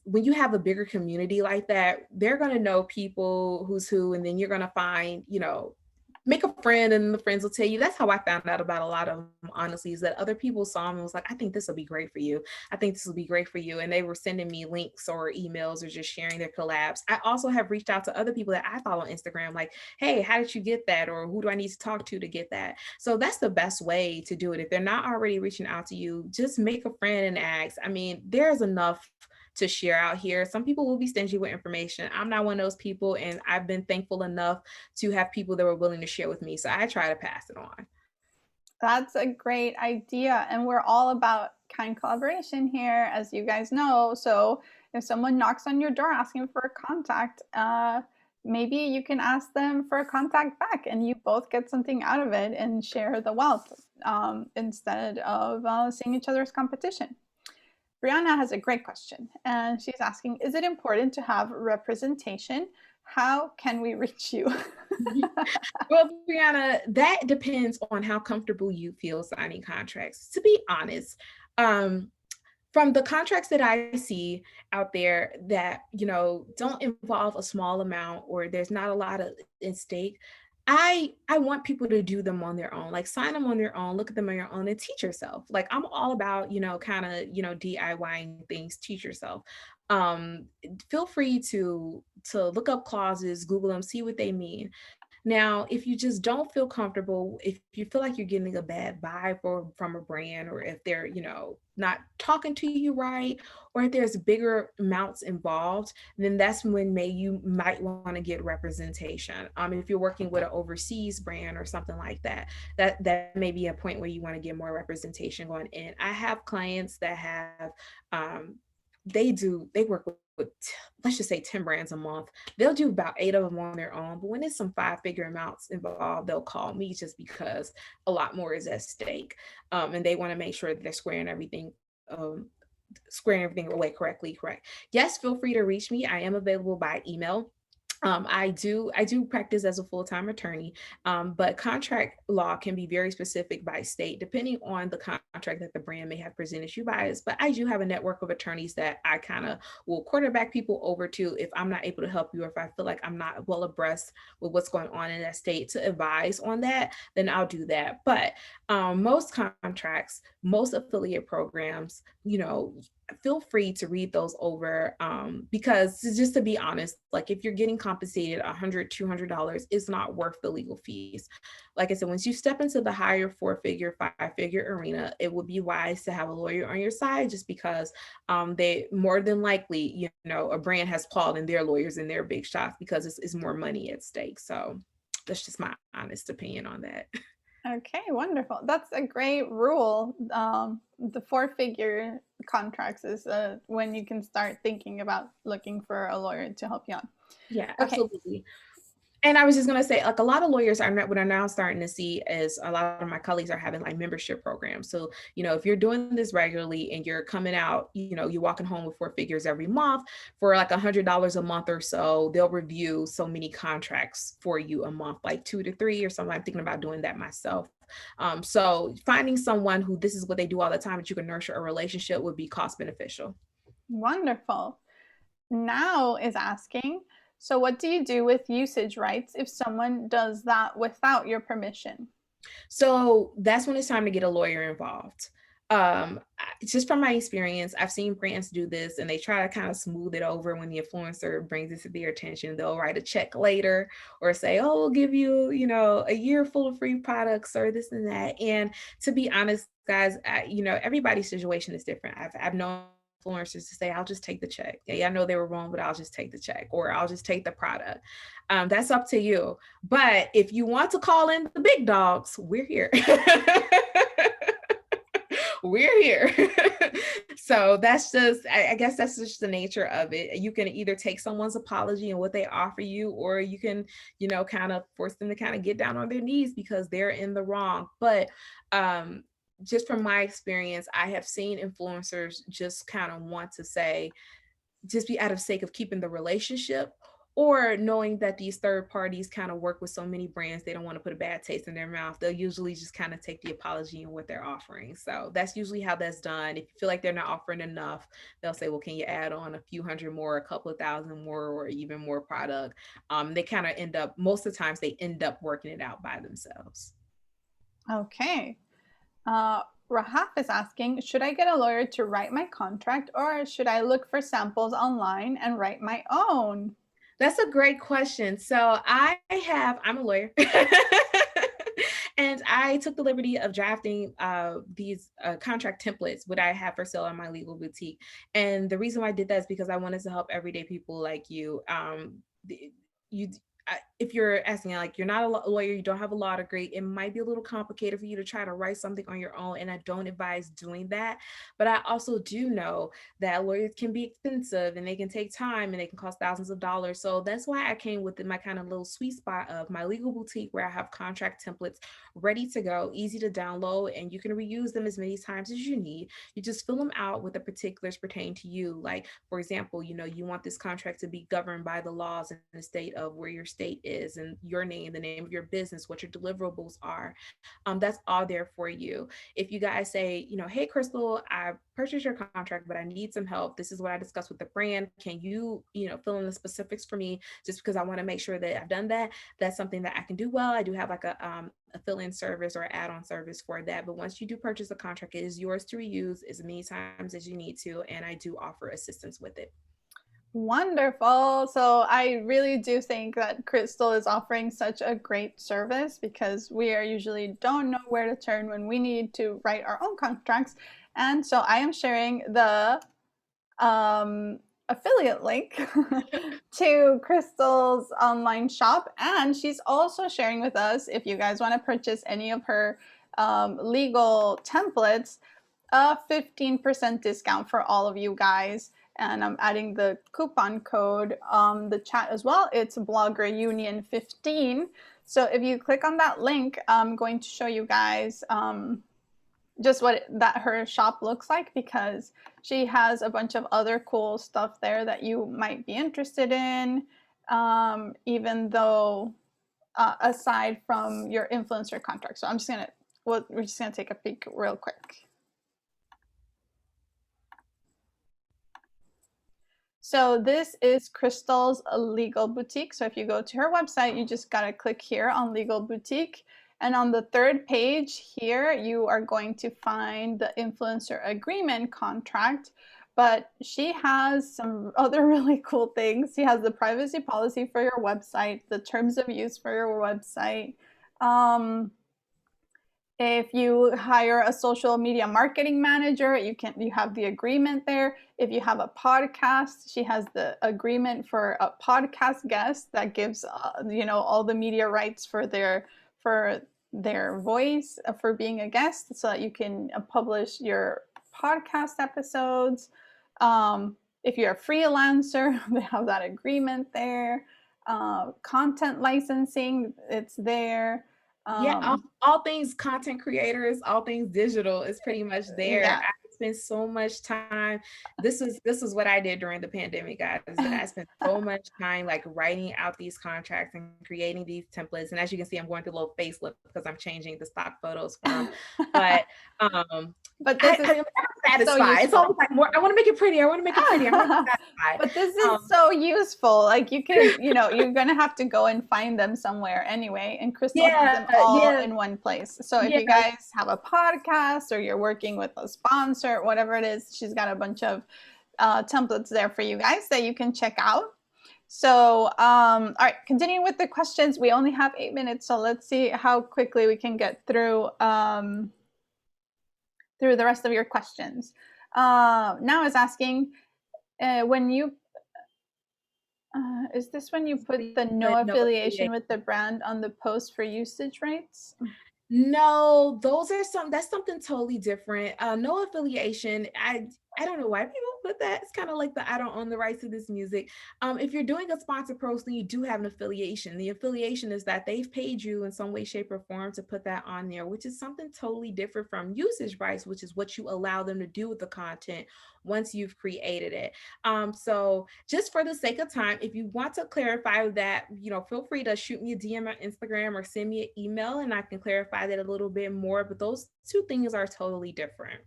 when you have a bigger community like that, they're going to know people who's who, and then you're going to find, make a friend, and the friends will tell you. That's how I found out about a lot of them, honestly, is that other people saw them and was like, I think this will be great for you. I think this will be great for you. And they were sending me links or emails or just sharing their collabs. I also have reached out to other people that I follow on Instagram, like, hey, how did you get that? Or who do I need to talk to get that? So that's the best way to do it. If they're not already reaching out to you, just make a friend and ask. I mean, there's enough to share out here. Some people will be stingy with information. I'm not one of those people, and I've been thankful enough to have people that were willing to share with me. So I try to pass it on. That's a great idea. And we're all about kind collaboration here, as you guys know. So if someone knocks on your door asking for a contact, maybe you can ask them for a contact back, and you both get something out of it and share the wealth instead of seeing each other as competition. Brianna has a great question, and she's asking, is it important to have representation? How can we reach you? Well, Brianna, that depends on how comfortable you feel signing contracts. To be honest, from the contracts that I see out there that, don't involve a small amount, or there's not a lot of at stake, I want people to do them on their own. Like, sign them on their own, look at them on your own, and teach yourself. Like, I'm all about, kind of, DIYing things, teach yourself. Um, Feel free to look up clauses, Google them, see what they mean. Now, if you just don't feel comfortable, if you feel like you're getting a bad vibe from a brand, or if they're, not talking to you right, or if there's bigger amounts involved, then that's when you might want to get representation. If you're working with an overseas brand or something like that, that may be a point where you want to get more representation going in. I have clients that have, they work with, let's just say, 10 brands a month. They'll do about 8 of them on their own, but when it's some 5-figure amounts involved, they'll call me, just because a lot more is at stake, and they want to make sure that they're squaring everything away correct. Yes, feel free to reach me. I am available by email. I do practice as a full-time attorney, but contract law can be very specific by state, depending on the contract that the brand may have presented you by us. But I do have a network of attorneys that I kind of will quarterback people over to if I'm not able to help you, or if I feel like I'm not well abreast with what's going on in that state to advise on that, then I'll do that. But most contracts, most affiliate programs, feel free to read those over, because just to be honest, like, if you're getting compensated $100, $200, it's not worth the legal fees. Like I said, once you step into the higher 4-figure, 5-figure arena, it would be wise to have a lawyer on your side, just because they more than likely, a brand has called in their lawyers and their big shots, because it's more money at stake. So That's just my honest opinion on that. Okay, wonderful. That's a great rule. The four-figure contracts is when you can start thinking about looking for a lawyer to help you out. Yeah, Okay, absolutely. And I was just gonna say, like a lot of lawyers are what I'm now starting to see is a lot of my colleagues are having like membership programs. So, if you're doing this regularly and you're coming out, you're walking home with four figures every month for like $100 a month or so, they'll review so many contracts for you a month, like 2 to 3 or something. I'm thinking about doing that myself. So finding someone who this is what they do all the time that you can nurture a relationship would be cost beneficial. wonderful. Now is asking, so what do you do with usage rights if someone does that without your permission? So that's when it's time to get a lawyer involved. Just from my experience, I've seen brands do this and they try to kind of smooth it over when the influencer brings it to their attention. They'll write a check later or say, oh, we'll give you, a year full of free products or this and that. And to be honest, guys, everybody's situation is different. I've known influencers to say, I'll just take the check. Yeah, I know they were wrong, but I'll just take the check or I'll just take the product. That's up to you. But if you want to call in the big dogs, we're here. We're here. So that's just, I guess that's just the nature of it. You can either take someone's apology and what they offer you, or you can, kind of force them to kind of get down on their knees because they're in the wrong. But just from my experience, I have seen influencers just kind of want to say, just be out of sake of keeping the relationship, or knowing that these third parties kind of work with so many brands, they don't want to put a bad taste in their mouth. They'll usually just kind of take the apology and what they're offering. So that's usually how that's done. If you feel like they're not offering enough, they'll say, well, can you add on a few hundred more, a couple of thousand more, or even more product? They kind of end up, most of the times they end up working it out by themselves. Okay. Rahaf is asking, should I get a lawyer to write my contract or should I look for samples online and write my own? That's a great question. So I'm a lawyer. And I took the liberty of drafting these contract templates, what I have for sale on my legal boutique. And the reason why I did that is because I wanted to help everyday people like you. You if you're asking, like, you're not a lawyer, you don't have a law degree, it might be a little complicated for you to try to write something on your own, and I don't advise doing that. But I also do know that lawyers can be expensive and they can take time and they can cost thousands of dollars. So that's why I came with my kind of little sweet spot of my legal boutique, where I have contract templates ready to go, easy to download, and you can reuse them as many times as you need. You just fill them out with the particulars pertaining to you. Like, for example, you want this contract to be governed by the laws in the state of where your state is, and your name, the name of your business, what your deliverables are. That's all there for you. If you guys say, hey, Crystal, I purchased your contract, but I need some help. This is what I discussed with the brand. Can you, fill in the specifics for me, just because I want to make sure that I've done that? That's something that I can do well. I do have like a fill-in service or add-on service for that. But once you do purchase a contract, it is yours to reuse as many times as you need to, and I do offer assistance with it. Wonderful. So I really do think that Crystal is offering such a great service because we are usually don't know where to turn when we need to write our own contracts. And so I am sharing the affiliate link to Crystal's online shop. And she's also sharing with us, if you guys want to purchase any of her legal templates, a 15% discount for all of you guys. And I'm adding the coupon code on the chat as well. It's Blogger Union 15. So if you click on that link, I'm going to show you guys just what her shop looks like, because she has a bunch of other cool stuff there that you might be interested in, even though aside from your influencer contract. So we're just gonna take a peek real quick. So this is Crystal's legal boutique. So if you go to her website, you just gotta click here on legal boutique. And on the third page here, you are going to find the influencer agreement contract. But she has some other really cool things. She has the privacy policy for your website, the terms of use for your website. If you hire a social media marketing manager, you have the agreement there. If you have a podcast, she has the agreement for a podcast guest that gives all the media rights for their voice for being a guest, so that you can publish your podcast episodes. If you're a freelancer, they have that agreement there. Content licensing, it's there. Yeah, Um, all things content creators, all things digital is pretty much there. yeah. I spent so much time. This is what I did during the pandemic, guys. Is that I spent so much time like writing out these contracts and creating these templates. And as you can see, I'm going through a little facelift because I'm changing the stock photos for them. But But this is I'm so satisfied. It's always useful. like more. I want to make it pretty. I want to make it pretty. I want to be satisfied. But this is so useful. Like you can, you're gonna have to go and find them somewhere anyway. And Crystal has Yeah, them all yeah, in one place. So if yeah. you guys have a podcast or you're working with a sponsor, whatever it is, she's got a bunch of templates there for you guys that you can check out. So, all right, continuing with the questions. We only have 8 minutes, so let's see how quickly we can get through through the rest of your questions. Now is asking when you is this when you put the no But no affiliation affiliate. with the brand on the post for usage rights? No, that's something totally different. No affiliation. I don't know why people put that. It's kind of like the I don't own the rights to this music. If you're doing a sponsored post, then you do have an affiliation. The affiliation is that they've paid you in some way, shape, or form to put that on there, which is something totally different from usage rights, which is what you allow them to do with the content once you've created it. So just for the sake of time, if you want to clarify that, feel free to shoot me a DM on Instagram or send me an email and I can clarify that a little bit more. But those two things are totally different.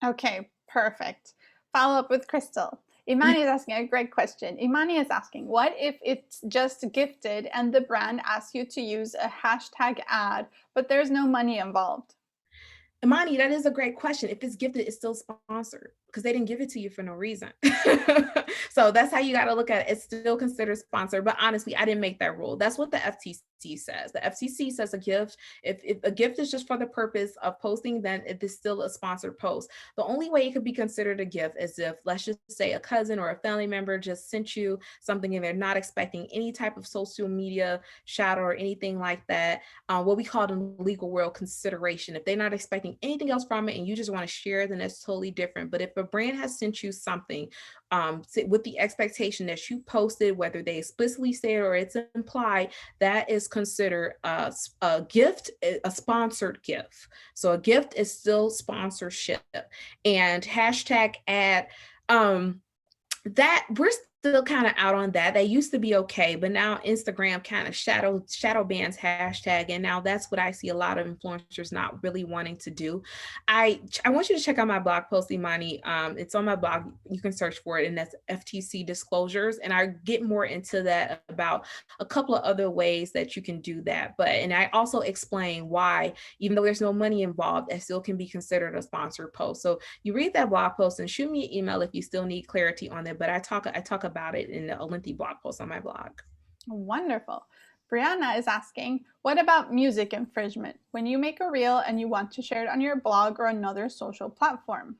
Okay, perfect. Follow up with Crystal. Imani is asking a great question. Imani is asking, what if it's just gifted and the brand asks you to use a hashtag ad, but there's no money involved? Imani, that is a great question. If it's gifted, it's still sponsored because they didn't give it to you for no reason. So that's how you got to look at it. It's still considered sponsored. But honestly, I didn't make that rule. That's what the FTC says. The FTC says a gift, if a gift is just for the purpose of posting, then it is still a sponsored post. The only way it could be considered a gift is if, let's just say, a cousin or a family member just sent you something and they're not expecting any type of social media shout or anything like that. What we call in the legal world consideration. If they're not expecting anything else from it and you just want to share it, then that's totally different. But if a brand has sent you something with the expectation that you posted, whether they explicitly say it or it's implied, that is considered a gift, a sponsored gift. So a gift is still sponsorship. And hashtag ad, that we're still kind of out on that. They used to be okay, but now Instagram kind of shadow bans hashtag, and now that's what I see a lot of influencers not really wanting to do. I want you to check out my blog post, Imani. It's on my blog. You can search for it, and that's FTC disclosures. And I get more into that about a couple of other ways that you can do that. And I also explain why, even though there's no money involved, it still can be considered a sponsored post. So you read that blog post and shoot me an email if you still need clarity on it. But I talk about it in a lengthy blog post on my blog. Wonderful. Brianna is asking, what about music infringement? When you make a reel and you want to share it on your blog or another social platform?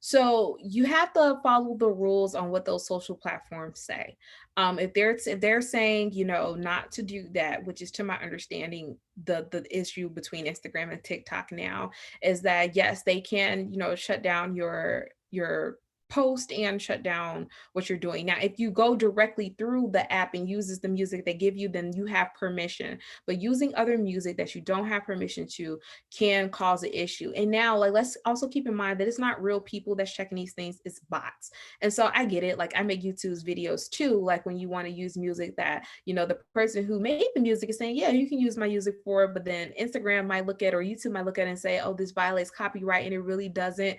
So you have to follow the rules on what those social platforms say. If they're saying, not to do that, which is to my understanding, the issue between Instagram and TikTok now is that yes, they can, shut down your post and shut down what you're doing. Now, if you go directly through the app and uses the music they give you, then you have permission. But using other music that you don't have permission to can cause an issue. And now, like, let's also keep in mind that it's not real people that's checking these things, it's bots. And so I get it. Like, I make YouTube's videos too. Like, when you want to use music that, the person who made the music is saying, yeah, you can use my music for it. But then Instagram might look at, or YouTube might look at it and say, oh, this violates copyright. And it really doesn't.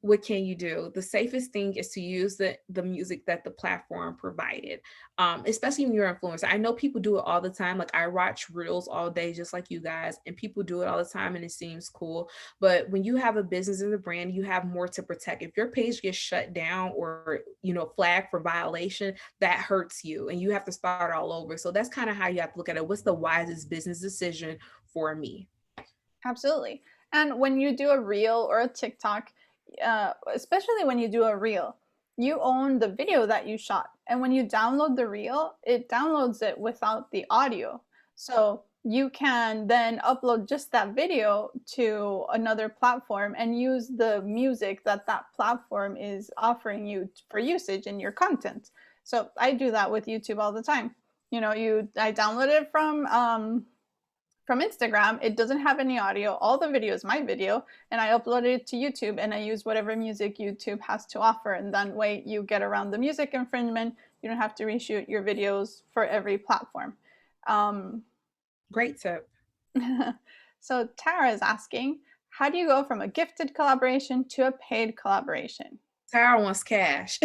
What can you do? The safest thing is to use the music that the platform provided, especially when you're an influencer. I know people do it all the time. Like, I watch reels all day, just like you guys, and people do it all the time and it seems cool. But when you have a business and a brand, you have more to protect. If your page gets shut down or, flagged for violation, that hurts you and you have to start all over. So that's kind of how you have to look at it. What's the wisest business decision for me? Absolutely. And when you do a reel or a TikTok, especially when you do a reel, you own the video that you shot. And when you download the reel, it downloads it without the audio. So you can then upload just that video to another platform and use the music that that platform is offering you for usage in your content. So I do that with YouTube all the time. I download it from Instagram. It doesn't have any audio. All the video is my video, and I uploaded it to YouTube, and I use whatever music YouTube has to offer. And that way, you get around the music infringement. You don't have to reshoot your videos for every platform. Um, Great tip. so Tara is asking, how do you go from a gifted collaboration to a paid collaboration? Tara wants cash.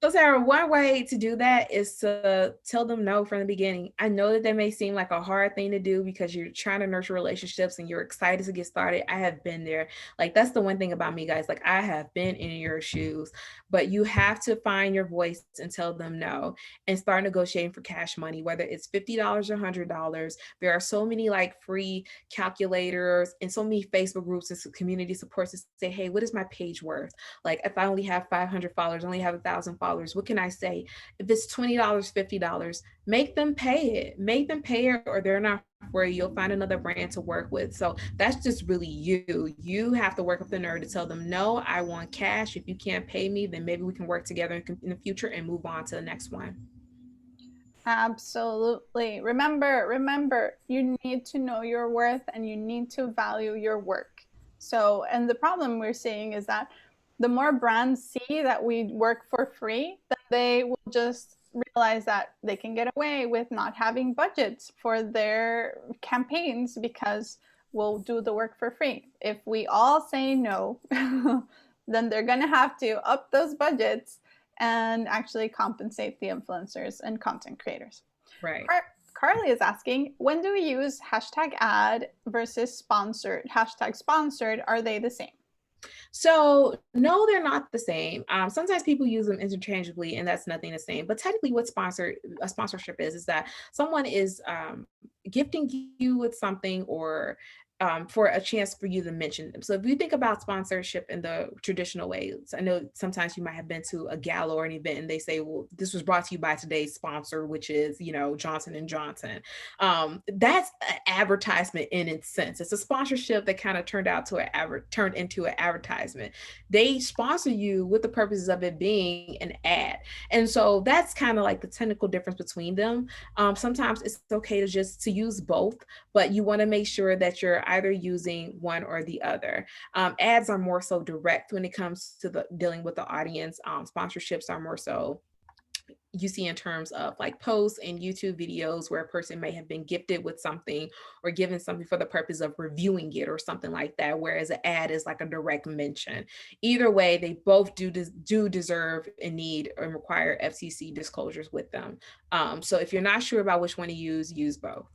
So Sarah, one way to do that is to tell them no from the beginning. I know that may seem like a hard thing to do because you're trying to nurture relationships and you're excited to get started. I have been there. Like, that's the one thing about me, guys. Like, I have been in your shoes, but you have to find your voice and tell them no and start negotiating for cash money, whether it's $50 or $100. There are so many like free calculators and so many Facebook groups and community supports to say, hey, what is my page worth? Like, if I only have 500 followers, only have 1,000 followers, what can I say? If it's $20, $50, make them pay it. Make them pay it, or they're not for you. You'll find another brand to work with. So that's just really you. You have to work up the nerve to tell them, no, I want cash. If you can't pay me, then maybe we can work together in the future and move on to the next one. Absolutely. Remember, you need to know your worth and you need to value your work. So, and the problem we're seeing is that the more brands see that we work for free, then they will just realize that they can get away with not having budgets for their campaigns because we'll do the work for free. If we all say no, then they're going to have to up those budgets and actually compensate the influencers and content creators. Right. Carly is asking, when do we use hashtag ad versus sponsored? Hashtag sponsored, are they the same? So no, they're not the same. Sometimes people use them interchangeably, and that's nothing the same. But technically, what a sponsorship is that someone is gifting you with something or for a chance for you to mention them. So if you think about sponsorship in the traditional ways, I know sometimes you might have been to a gala or an event and they say, well, this was brought to you by today's sponsor, which is, Johnson and Johnson. That's an advertisement in its sense. It's a sponsorship that kind of turned into an advertisement. They sponsor you with the purposes of it being an ad. And so that's kind of like the technical difference between them. Sometimes it's okay to use both, but you want to make sure that you're either using one or the other. Ads are more so direct when it comes to dealing with the audience. Sponsorships are more so you see in terms of like posts and YouTube videos where a person may have been gifted with something or given something for the purpose of reviewing it or something like that, whereas an ad is like a direct mention. Either way, they both do deserve and need and require FCC disclosures with them. So if you're not sure about which one to use both.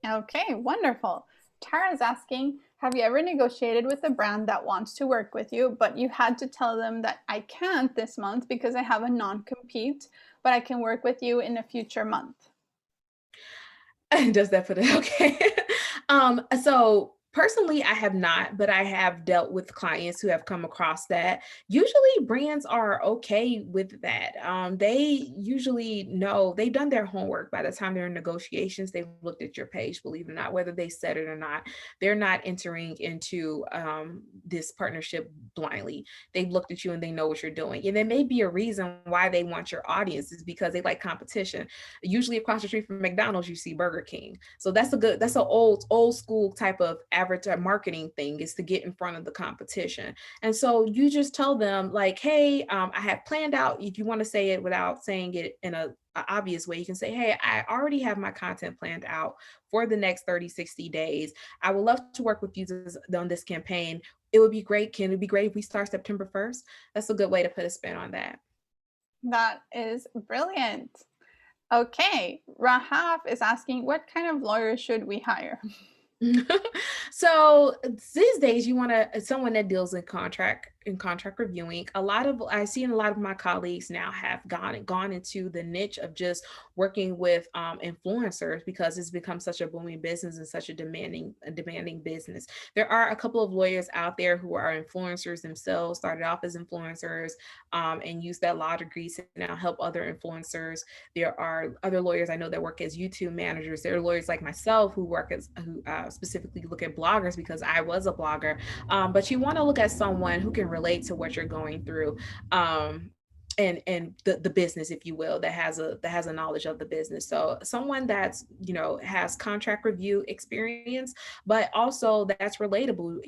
Okay, wonderful. Tara's asking, have you ever negotiated with a brand that wants to work with you, but you had to tell them that I can't this month because I have a non-compete, but I can work with you in a future month? Does that put it okay? So personally, I have not, but I have dealt with clients who have come across that. Usually, brands are okay with that. They usually know they've done their homework by the time they're in negotiations. They've looked at your page, believe it or not, whether they said it or not. They're not entering into this partnership blindly. They've looked at you and they know what you're doing. And there may be a reason why they want your audience is because they like competition. Usually across the street from McDonald's, you see Burger King. So that's an old school type of marketing thing, is to get in front of the competition. And so you just tell them like, hey, I have planned out, if you want to say it without saying it in a obvious way, you can say, hey, I already have my content planned out for the next 30, 60 days. I would love to work with you on this campaign. It would be great. Can it be great if we start September 1st? That's a good way to put a spin on that. That is brilliant. Okay, Rahaf is asking, what kind of lawyer should we hire? So these days you want someone that deals in contract in contract reviewing. I see a lot of my colleagues now have gone into the niche of just working with influencers because it's become such a booming business and such a demanding business. There are a couple of lawyers out there who are influencers themselves, started off as influencers, and use that law degree to now help other influencers. There are other lawyers I know that work as YouTube managers. There are lawyers like myself who specifically look at bloggers because I was a blogger. But you want to look at someone who can relate to what you're going through. And the business, if you will, that has a knowledge of the business. So someone that's has contract review experience, but also that's relatable.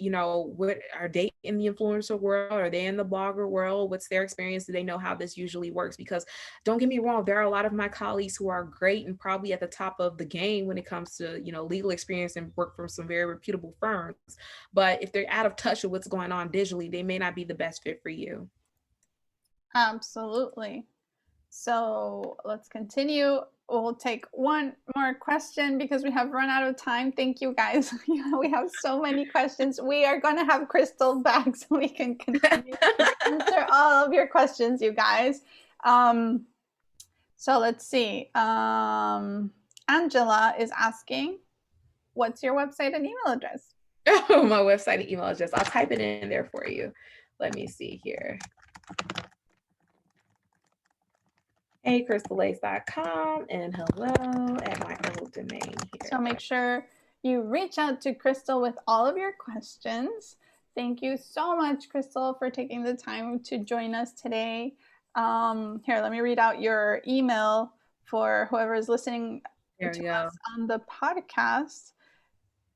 What are they in the influencer world? Are they in the blogger world? What's their experience? Do they know how this usually works? Because don't get me wrong, there are a lot of my colleagues who are great and probably at the top of the game when it comes to legal experience and work for some very reputable firms. But if they're out of touch with what's going on digitally, they may not be the best fit for you. Absolutely. So let's continue. We'll take one more question because we have run out of time. Thank you guys. We have so many questions. We are going to have Crystal back so we can continue to answer all of your questions, you guys. So let's see. Angela is asking, what's your website and email address? Oh, my website and email address. I'll type it in there for you. Let me see here. Crystallace.com and hello at my old domain here. So make sure you reach out to Crystal with all of your questions. Thank you so much, Crystal, for taking the time to join us today. Here, let me read out your email for whoever is listening to us on the podcast.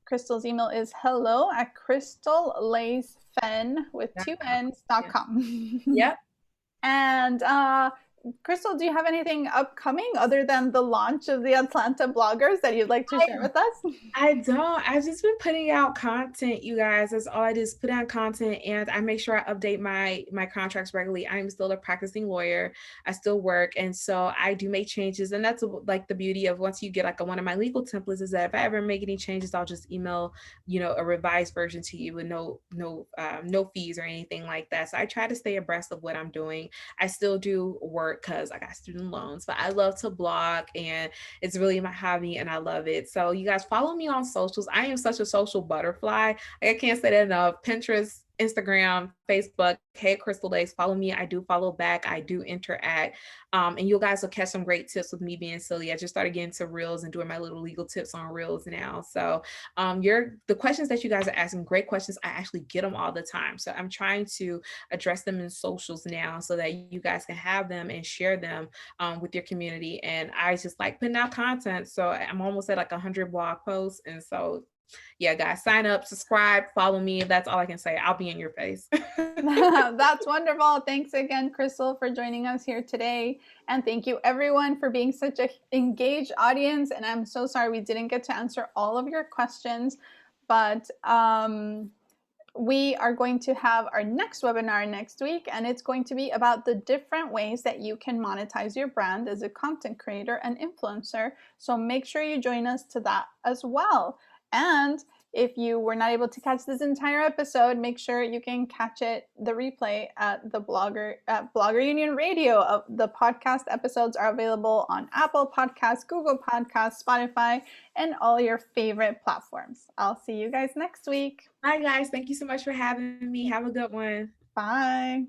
Crystal's email is hello@crystallacefenn with two N's.com. Yep. And Crystal, do you have anything upcoming other than the launch of the Atlanta bloggers that you'd like to share with us? I don't. I've just been putting out content, you guys. That's all I do is put out content, and I make sure I update my contracts regularly. I'm still a practicing lawyer. I still work, and so I do make changes. And that's like the beauty of once you get like one of my legal templates is that if I ever make any changes, I'll just email a revised version to you with no fees or anything like that. So I try to stay abreast of what I'm doing. I still do work because I got student loans, but I love to blog and it's really my hobby and I love it. So you guys follow me on socials. I am such a social butterfly. I can't say that enough. Pinterest, Instagram, Facebook, hey Crystallace, follow me. I do follow back. I do interact. And you guys will catch some great tips with me being silly. I just started getting to reels and doing my little legal tips on reels now. So the questions that you guys are asking, great questions. I actually get them all the time. So I'm trying to address them in socials now so that you guys can have them and share them with your community. And I just like putting out content. So I'm almost at like 100 blog posts. And so yeah, guys, sign up, subscribe, follow me. That's all I can say. I'll be in your face. That's wonderful. Thanks again, Crystal, for joining us here today. And thank you, everyone, for being such an engaged audience. And I'm so sorry we didn't get to answer all of your questions, but we are going to have our next webinar next week, and it's going to be about the different ways that you can monetize your brand as a content creator and influencer. So make sure you join us to that as well. And if you were not able to catch this entire episode, make sure you can catch the replay at the Blogger Union Radio. The podcast episodes are available on Apple Podcasts, Google Podcasts, Spotify, and all your favorite platforms. I'll see you guys next week. Bye, guys. Thank you so much for having me. Have a good one. Bye.